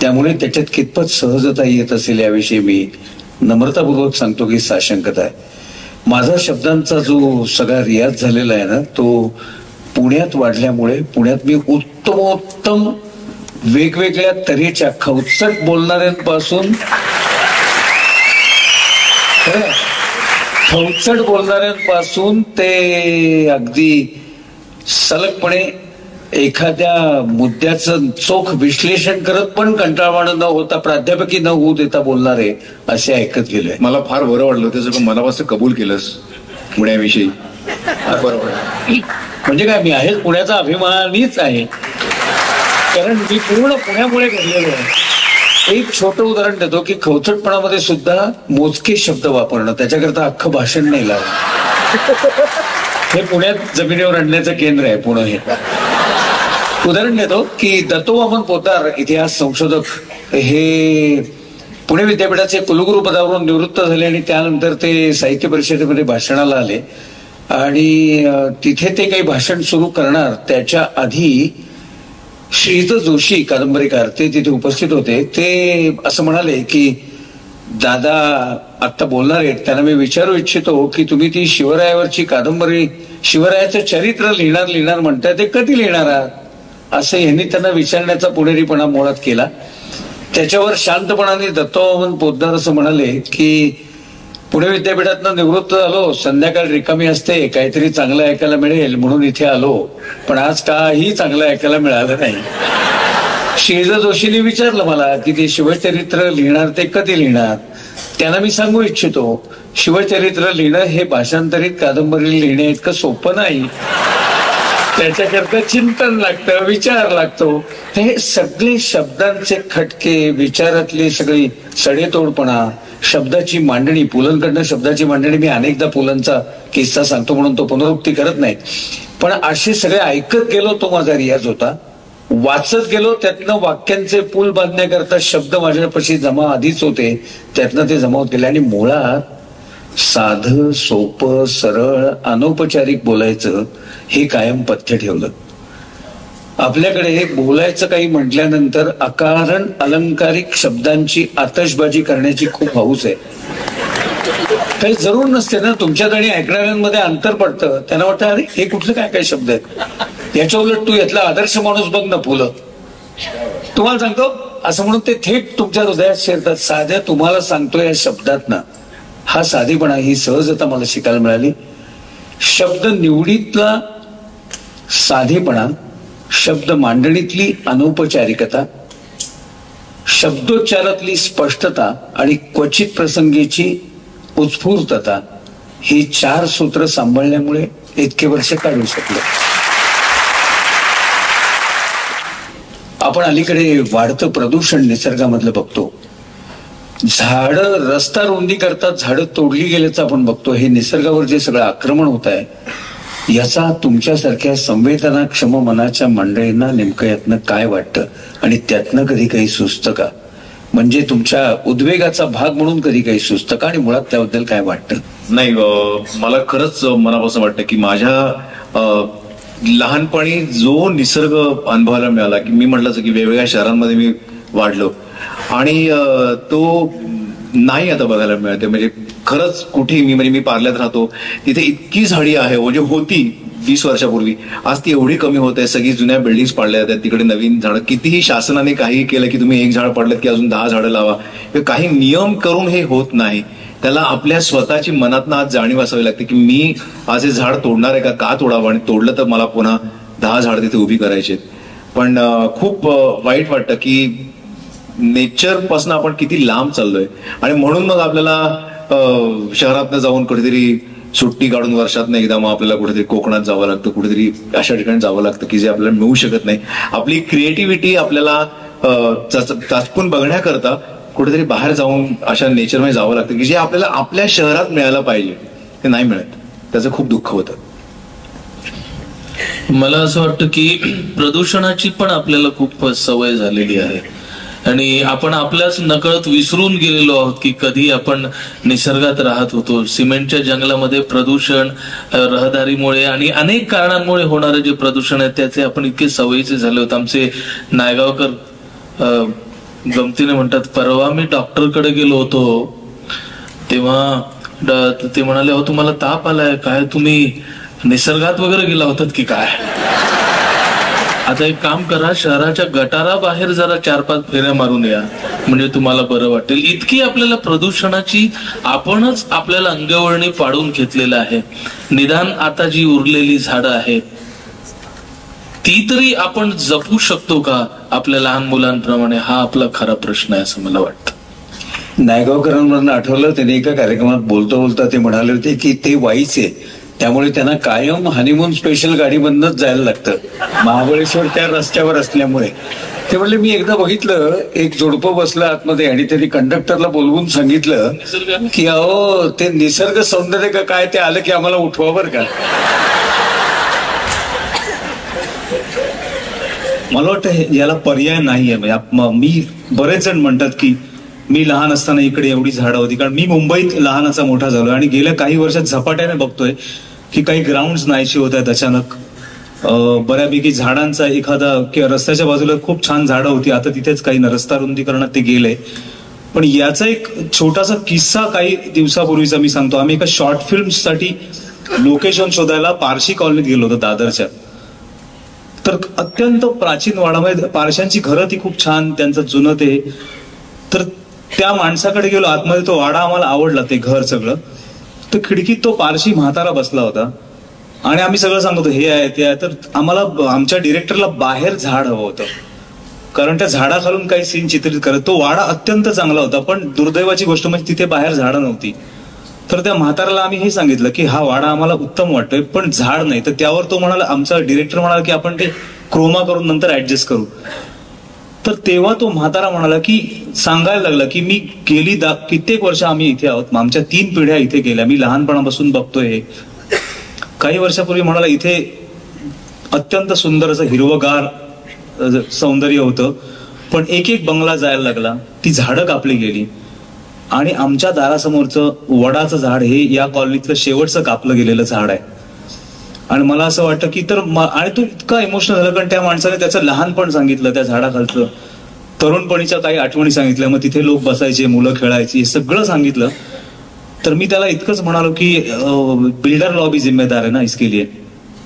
त्यामुळे त्याच्यात कितपत सहजता येत असेल याविषयी मी नम्रतापूर्वक सांगतो की साशंकता आहे. माझा शब्दांचा जो सगळा रियाज झालेला आहे ना, तो पुण्यात वाढल्यामुळे पुण्यात मी उत्तमोत्तम वेगवेगळ्या तऱ्हेच्या खवचट बोलणाऱ्यांपासून ते अगदी सलगपणे एखाद्या मुद्द्याचं चोख विश्लेषण करत पण कंटाळवाणं न होता, प्राध्यापकी न होऊ देता बोलणारे असे ऐकत गेले. मला फार बरं वाटलं त्याचं, मनापासून कबूल केलंस पुण्याविषयी. बरोबर, म्हणजे काय, मी आहे पुण्याचा अभिमानीच आहे, कारण मी पूर्ण पुण्यामुळे घडलेलो आहे. एक छोटं उदाहरण देतो की खवचटपणामध्ये सुद्धा मोजके शब्द वापरणं, त्याच्याकरता अख्खं भाषण नाही लावलं. हे पुण्यात जमिनीवर आणण्याचं केंद्र आहे पुणे. हे उदाहरण देतो की दत्तोवामन पोद्दार इतिहास संशोधक हे पुणे विद्यापीठाचे कुलगुरू पदावरून निवृत्त झाले आणि त्यानंतर ते साहित्य परिषदेमध्ये भाषणाला आले आणि तिथे ते काही भाषण सुरू करणार त्याच्या आधी श्रीयुत जोशी कादंबरीकार ते तिथे उपस्थित होते. ते असं म्हणाले की दादा आत्ता बोलणार आहेत, त्यांना मी विचारू इच्छितो की तुम्ही ती शिवरायावरची कादंबरी शिवरायाचं चरित्र लिहिणार म्हणतात, ते कधी लिहिणार आहात असं यांनी त्यांना विचारण्याचा पुणेरीपणा मुळात केला. त्याच्यावर शांतपणाने दत्तवामन पोद्दार असं म्हणाले की पुणे विद्यापीठातनं निवृत्त झालो, संध्याकाळ रिकामी असते, काहीतरी चांगलं ऐकायला मिळेल म्हणून इथे आलो, पण आज काही चांगलं ऐकायला मिळालं नाही. श्रीज जोशींनी विचारलं मला की ते शिवचरित्र लिहिणार ते कधी लिहिणार. त्यांना मी सांगू इच्छितो, शिवचरित्र लिहिणं हे भाषांतरित कादंबरी लिहिण्या इतकं सोपं नाही. त्याच्याकरता चिंतन लागतं, विचार लागतो. हे सगळे शब्दांचे खटके, विचारातली सगळी सडेतोडपणा, शब्दाची मांडणी, पुलंकडनं शब्दाची मांडणी, मी अनेकदा पुलंचा किस्सा सांगतो म्हणून तो पुनरुक्ती करत नाही, पण असे सगळे ऐकत गेलो तो माझा रियाज होता. वाचत गेलो, त्यातनं वाक्यांचे पूल बांधण्याकरता शब्द माझ्यापाशी जमा आधीच होते, त्यातनं ते जमा होत गेले. आणि मुळात साधं सोपं सरळ अनौपचारिक बोलायचं हे कायम पथ्य ठेवलं. आपल्याकडे बोलायचं काही म्हटल्यानंतर अकारण अलंकारिक शब्दांची आतषबाजी करण्याची खूप हौस आहे. काही जरूर नसते ना, तुमच्यात आणि ऐकणाऱ्यांमध्ये अंतर पडतं. त्यांना वाटतं अरे हे कुठलं काय काय शब्द आहेत, याच्या उलट तू यातला आदर्श माणूस बघ ना फुलं, तुम्हाला सांगतो असं म्हणून ते थेट तुमच्या हृदयात शिरतात. साध्या तुम्हाला सांगतो या शब्दात ना, हा साधेपणा, ही सहजता मला शिकायला मिळाली. शब्द निवडीतला साधेपणा, शब्द मांडणीतली अनौपचारिकता, शब्दोच्चारातली स्पष्टता आणि क्वचित प्रसंगीची उत्स्फूर्तता, ही 4 सूत्र सांभाळल्यामुळे इतके वर्ष काढू शकलो. आपण अलीकडे वाढतं प्रदूषण निसर्गामधलं बघतो. झाडं रस्ता रुंदी करतात, झाडं तोडली गेल्याचं आपण बघतो. हे निसर्गावर जे सगळं आक्रमण होत आहे, याचा तुमच्यासारख्या संवेदनाक्षम मनाच्या मंडळींना नेमकं यातनं काय वाटतं आणि त्यातनं कधी काही सुचतं का? म्हणजे तुमच्या उद्वेगाचा भाग म्हणून कधी काही सुचतं का आणि मुळात त्याबद्दल काय वाटतं? नाही, मला खरंच मनापासून वाटतं की माझ्या लहानपणी जो निसर्ग अनुभवायला मिळाला, की मी म्हटलं की वेगवेगळ्या शहरांमध्ये मी वाढलो आणि तो नाही आता बघायला मिळते. म्हणजे खरंच कुठेही मी पार्ल्यात राहतो, तिथे इतकी झाडी आहे, म्हणजे होती 20 वर्षापूर्वी, आज ती एवढी कमी होत आहे. सगळी जुन्या बिल्डिंग्स पाडल्या जातात, तिकडे नवीन झाडं, कितीही शासनाने काही केलं की तुम्ही 1 झाड पाडलं की अजून 10 झाडं लावा, काही नियम करून हे होत नाही. त्याला आपल्या स्वतःची मनातनं आज जाणीव असावी लागते की मी आज हे झाड तोडणार आहे का तोडावं, आणि तोडलं तर मला पुन्हा 10 झाड तिथे उभी करायची. पण खूप वाईट वाटतं की नेचर पासून आपण किती लांब चाललोय. आणि म्हणून मग आपल्याला शहरातनं जाऊन कुठेतरी सुट्टी काढून वर्षातनं एकदा मग आपल्याला कुठेतरी कोकणात जावं लागतं, कुठेतरी अशा ठिकाणी जावं लागतं की जे आपल्याला मिळू शकत नाही. आपली क्रिएटिव्हिटी आपल्याला चाचपून बघण्याकरता कुठेतरी बाहेर जाऊन अशा नेचरमध्ये जावं लागतं की जे आपल्याला आपल्या शहरात मिळायला पाहिजे, ते नाही मिळत. त्याचं खूप दुःख होतं. मला असं वाटतं की प्रदूषणाची पण आपल्याला खूप सवय झालेली आहे आणि आपण आपल्याच नकळत विसरून गेलेलो आहोत की कधी आपण निसर्गात राहत होतो. सिमेंटच्या जंगलामध्ये प्रदूषण, रहदारीमुळे आणि अनेक कारणांमुळे होणारे जे प्रदूषण आहे त्याचे आपण इतके सवयीचे झाले होते. आमचे नायगावकर गमतीने म्हणतात, परवा मी डॉक्टरकडे गेलो होतो तेव्हा ते म्हणाले, अहो तुम्हाला ताप आलाय काय, तुम्ही निसर्गात वगैरे गेला होतात की काय? आता एक काम करा, शहराच्या गटारा बाहेर जरा 4-5 फेऱ्या मारून या, म्हणजे तुम्हाला बरं वाटेल. इतकी आपल्याला प्रदूषणाची आपणच आपल्याला अंगवळणी पाडून घेतलेलं आहे. निदान आता जी उरलेली झाडं आहेत ती तरी आपण जपू शकतो का आपल्या लहान मुलांप्रमाणे? हा आपला खरा प्रश्न आहे असं मला वाटतं. नायगावकरांवरनं आठवलं, त्यांनी एका कार्यक्रमात बोलता बोलता ते म्हणाले होते की ते वाईचे, त्यामुळे त्यांना कायम हनीमून स्पेशल गाडीमधनच जायला लागतं महाबळेश्वर त्या रस्त्यावर असल्यामुळे. ते म्हणले मी एकदा बघितलं, एक जोडपं बसलं आतमध्ये आणि त्यांनी कंडक्टरला बोलवून सांगितलं की अहो ते निसर्ग सौंदर्य का काय ते आलं की आम्हाला उठवा बरं का. मला वाटतं याला पर्याय नाहीये. मी बरेच जण म्हणतात की मी लहान असताना इकडे एवढी झाडं होती, कारण मी मुंबईत लहानाचा मोठा झालो आणि गेल्या काही वर्षात झपाट्याने बघतोय की काही ग्राउंड्स नाहीशी होत आहेत अचानक. बऱ्यापैकी झाडांचा एखादा किंवा रस्त्याच्या बाजूला खूप छान झाडं होती, आता तिथेच काही रस्ता रुंदीकरणात ते गेले. पण याचा एक छोटासा किस्सा काही दिवसापूर्वीचा मी सांगतो. आम्ही एका शॉर्ट फिल्मसाठी लोकेशन शोधायला पारशी कॉलनीत गेलो होतो दादरच्या. तर अत्यंत प्राचीन वाडामध्ये पारशांची घरं ती खूप छान, त्यांचं जुनं ते. तर त्या माणसाकडे गेलो आतमध्ये, तो वाडा आम्हाला आवडला, ते घर सगळं. तर खिडकीत तो पारशी म्हातारा बसला होता आणि आम्ही सगळं सांगतो हे आहे ते आहे. तर आम्हाला आमच्या डिरेक्टरला बाहेर झाड हवं होतं, कारण त्या झाडाखालून काही सीन चित्रित करत. तो वाडा अत्यंत चांगला होता, पण दुर्दैवाची गोष्ट म्हणजे तिथे बाहेर झाडं नव्हती. तर त्या म्हाताऱ्याला आम्ही हे सांगितलं की हा वाडा आम्हाला उत्तम वाटतोय पण झाड नाही. तर त्यावर तो म्हणाला, आमचा डिरेक्टर म्हणाला की आपण ते क्रोमा करून नंतर ऍडजस्ट करू. तर तेव्हा तो म्हातारा म्हणाला की सांगायला लागला की मी गेली कित्येक वर्ष आम्ही इथे आहोत, आमच्या 3 पिढ्या इथे गेल्या, मी लहानपणापासून बघतोय हे. काही वर्षापूर्वी म्हणाला इथे अत्यंत सुंदर असं हिरवगार सौंदर्य होतं, पण एक एक बंगला जायला लागला, ती झाडं कापली गेली आणि आमच्या दारासमोरचं वडाचं झाड हे या कॉलनीतलं शेवटचं कापलं गेलेलं झाड आहे. आणि मला असं वाटतं की आणि तो इतका इमोशनल झाला, कारण त्या माणसाने त्याचं लहानपण सांगितलं, त्या झाडाखालचं तरुणपणीच्या काही आठवणी सांगितल्या, मग तिथे लोक बसायचे, मुलं खेळायची, हे सगळं सांगितलं. तर मी त्याला इतकंच म्हणालो की बिल्डर लॉबी जिम्मेदार आहे ना इसके लिए,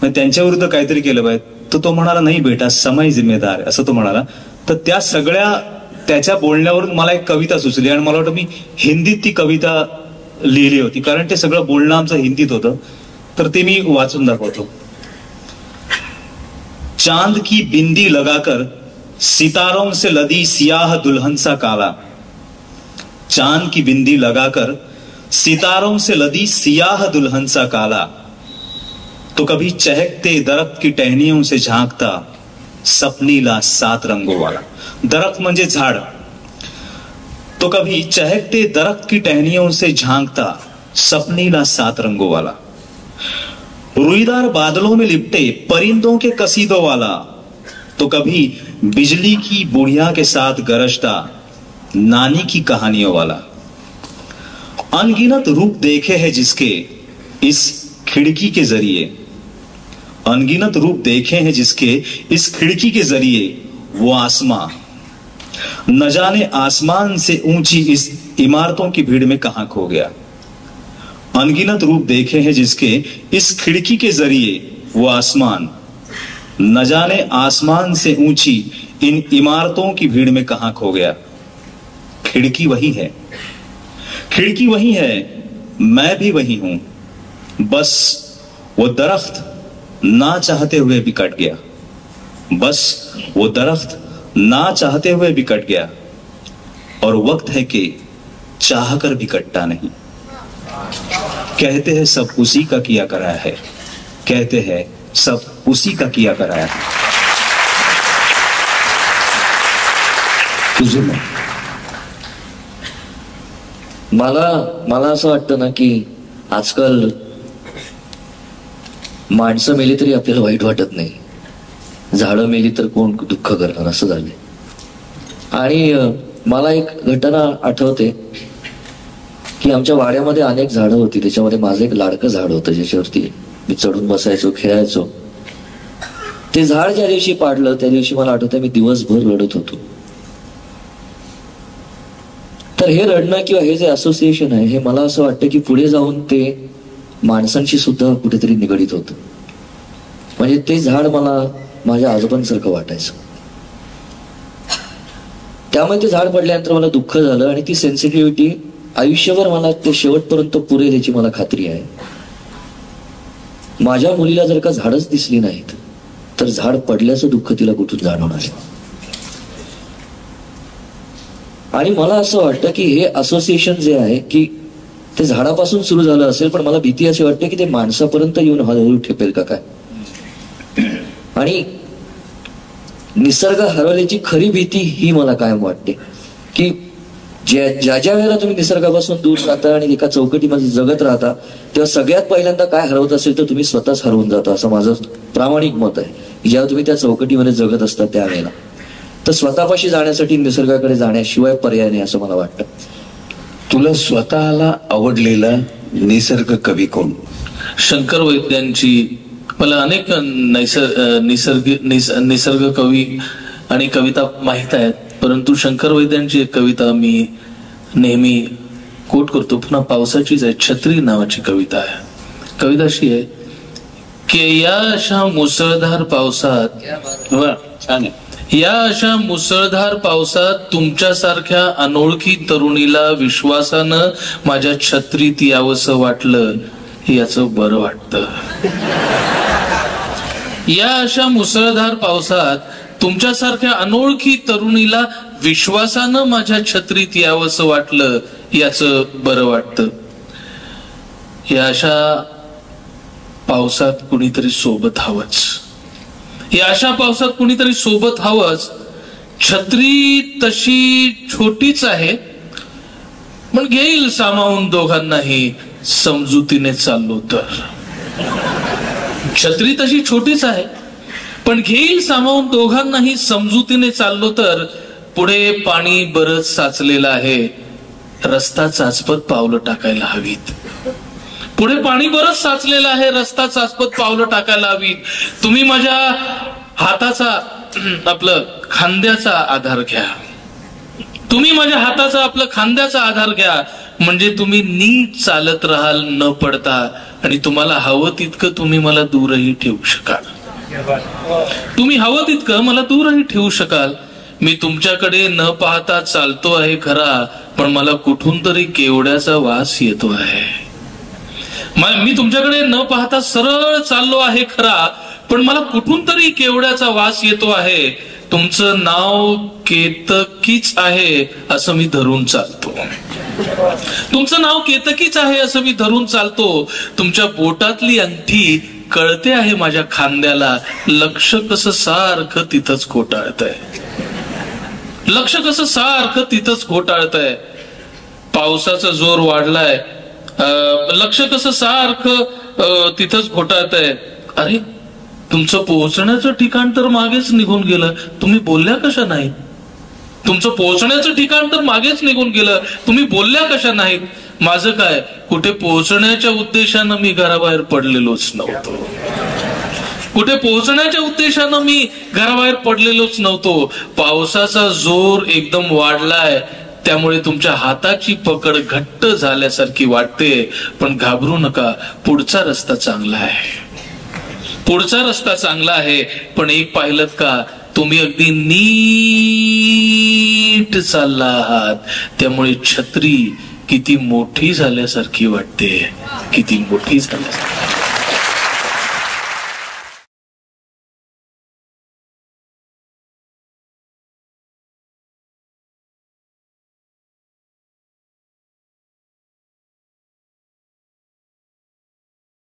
त्यांच्या विरुद्ध काहीतरी केलं पाहिजे. तर तो म्हणाला नाही बेटा समय जिम्मेदार आहे, असं तो म्हणाला. तर त्या सगळ्या त्याच्या बोलण्यावरून मला एक कविता सुचली आणि मला वाटतं मी हिंदीत ती कविता लिहिली होती, कारण ते सगळं बोलणं आमचं हिंदीत होतं. तर ते मी वाचून दाखवतो. चांद की बिंदी लगाकर सितारों से लदी सियाह दुल्हन सा काला, चांद की बिंदी लगाकर सितारों से लदी सियाह दुल्हन सा काला, तो कभी चहकते दरख्त की टहनियों से झांकता सपनीला 7 रंगों वाला. दरख्त म्हणजे झाड. तो कभी चहकते दरख्त की टहनियों से झांकता सपनीला 7 रंगों वाला, रुईदार बादलों में लिपटे परिंदों के कसीदों वाला, तो कभी बिजली की बुढ़िया के साथ गरजता नानी की कहानियों वाला. अनगिनत रूप देखे हैं जिसके इस खिड़की के जरिए, अनगिनत रूप देखे हैं जिसके इस खिड़की के जरिए वो आसमां, न जाने आसमान से ऊंची इस इमारतों की भीड़ में कहां खो गया. अनगिनत रूप देखे हैं जिसके इस खिड़की के जरिए वो आसमान, न जाने आसमान से ऊंची इन इमारतों की भीड़ में कहां खो गया. खिड़की वही है, खिड़की वही है, मैं भी वही हूं, बस वो दरख्त ना चाहते हुए भी कट गया, बस वो दरख्त ना चाहते हुए भी कट गया, और वक्त है कि चाहकर भी कटता नहीं. कहते हैं सब उसी का किया कराया है, कहते हैं सब उसी का किया कराया है. तुझं मला असं वाटतं ना की आजकाल माणसं मेली तरी आपल्याला वाईट वाटत नाही, झाडं मेली तर कोण दुःख करणार असं झालंय. आणि मला एक घटना आठवते की आमच्या वाड्यामध्ये अनेक झाडं होती, त्याच्यामध्ये माझं एक लाडकं झाड होतं ज्याच्यावरती मी चढून बसायचो, खेळायचो. ते झाड ज्या दिवशी पाडलं त्या दिवशी मला आठवतंय मी दिवसभर रडत होतो. तर हे रडणं किंवा हे जे असोसिएशन आहे हे मला असं वाटतं की पुढे जाऊन ते माणसांशी सुद्धा कुठेतरी निगडीत होतं. म्हणजे ते झाड मला माझ्या आजोबांसारखं वाटायचं. त्यामुळे ते झाड पडल्यानंतर मला दुःख झालं आणि ती सेन्सिटिव्हिटी आयुष्यभर मला ते शेवटपर्यंत पुरेल याची मला खात्री आहे. माझ्या मुलीला जर का झाडच दिसली नाहीत तर झाड पडल्याचं दुःख तिला कुठून जाणवणार आहे. आणि मला असं वाटतं की हे असोसिएशन जे आहे की ते झाडापासून सुरू झालं असेल, पण मला भीती अशी वाटते की ते माणसापर्यंत येऊन हळूहळू ठेपेल का काय. आणि निसर्ग हरवल्याची खरी भीती ही मला कायम वाटते की ज्या वेळेला तुम्ही निसर्गापासून दूर राहता आणि एका चौकटीमध्ये जगत राहता तेव्हा सगळ्यात पहिल्यांदा काय हरवत असेल तर तुम्ही स्वतःच हरवून जाता, असं माझं प्रामाणिक मत आहे. जेव्हा तुम्ही त्या चौकटीमध्ये जगत असता त्यावेळेला तर स्वतःपाशी जाण्यासाठी निसर्गाकडे जाण्याशिवाय पर्याय नाही असं मला वाटतं. तुला स्वतःला आवडलेला निसर्ग कवी कोण? शंकर वैद्यांची मला अनेक निसर्ग कवी आणि कविता माहित आहेत, परंतु शंकर वैद्यांची एक कविता मी नेहमी कोट करतो, पुन्हा पावसाचीच आहे. छत्री नावाची कविता आहे. कविता अशी आहे की या अशा मुसळधार पावसात, छान आहे, या अशा मुसळधार पावसात तुमच्यासारख्या अनोळखी तरुणीला विश्वासानं माझ्या छत्रीत यावंसं वाटलं, याचं बरं वाटतं. या अशा मुसळधार पावसात तुमच्यासारख्या अनोळखी तरुणीला विश्वासानं माझ्या छत्रीत यावंसं वाटलं, याचं बरं वाटतं. या अशा पावसात कुणीतरी सोबत हवंच, या अशा पावसात कुणीतरी सोबत हवंच. छत्री तशी छोटीच आहे पण घेईल सामावून दोघांनाही समजुतीने चाललो तर. छत्री तशी छोटीच आहे पण घेईल सामावून दोघांनाही समजुतीने चाललो तर. पुढे पाणी बरंच साचलेलं आहे, रस्ता चाचपत पावलं टाकायला हवीत. पुढे पाणी बरंच साचलेलं आहे, रस्ता चाचपत पावलं टाकायला हवीत. तुम्ही माझ्या हाताचा आपलं खांद्याचा आधार घ्या, तुम्ही माझ्या हाताचा आपलं खांद्याचा आधार घ्या, म्हणजे तुम्ही नीट चालत राहाल न पडता आणि तुम्हाला हवं तितकं तुम्ही मला दूरही ठेवू शकाल. तुम्ही हवं तितकं मला दूरही ठेवू शकाल. मी तुमच्याकडे न पाहता चालतो आहे खरा, पण मला कुठून तरी केवड्याचा वास येतो आहे. मी तुमच्याकडे न पाहता सरळ चाललो आहे खरा, पण मला कुठून तरी केवड्याचा वास येतो आहे. तुमचं नाव केतकीच आहे असं मी धरून चालतो, तुमचं नाव केतकीच आहे असं मी धरून चालतो. तुमच्या बोटातली अंगठी कळते आहे माझ्या खांद्याला, लक्ष कसं सारखं तिथंच घोटाळतंय, लक्ष कसं सारखं तिथंच घोटाळतंय. पावसाचा जोर वाढलाय, लक्ष कसं सारखं तिथंच घोटाळतंय. अरे तुमचं पोहोचण्याचं ठिकाण तर मागेच निघून गेलं, तुम्ही बोलल्या कशा नाहीत. तुमचं पोहोचण्याचं ठिकाण तर मागेच निघून गेलं, तुम्ही बोलल्या कशा नाहीत. माझं काय, कुठे पोहोचण्याच्या उद्देशानं मी घराबाहेर पडलेलोच नव्हतो, कुठे पोहोचण्याच्या उद्देशानं मी घराबाहेर पडलेलोच नव्हतो. पावसाचा जोर एकदम वाढलाय, त्यामुळे तुमच्या हाताची पकड घट्ट झाल्यासारखी वाटते. पण घाबरू नका, पुढचा रस्ता चांगला आहे, पुढचा रस्ता चांगला आहे. पण एक पाहिलं का, तुम्ही अगदी नीट चालला आहात, त्यामुळे छत्री किती मोठी झाल्यासारखी वाटते, किती मोठी झाल्यासारखी.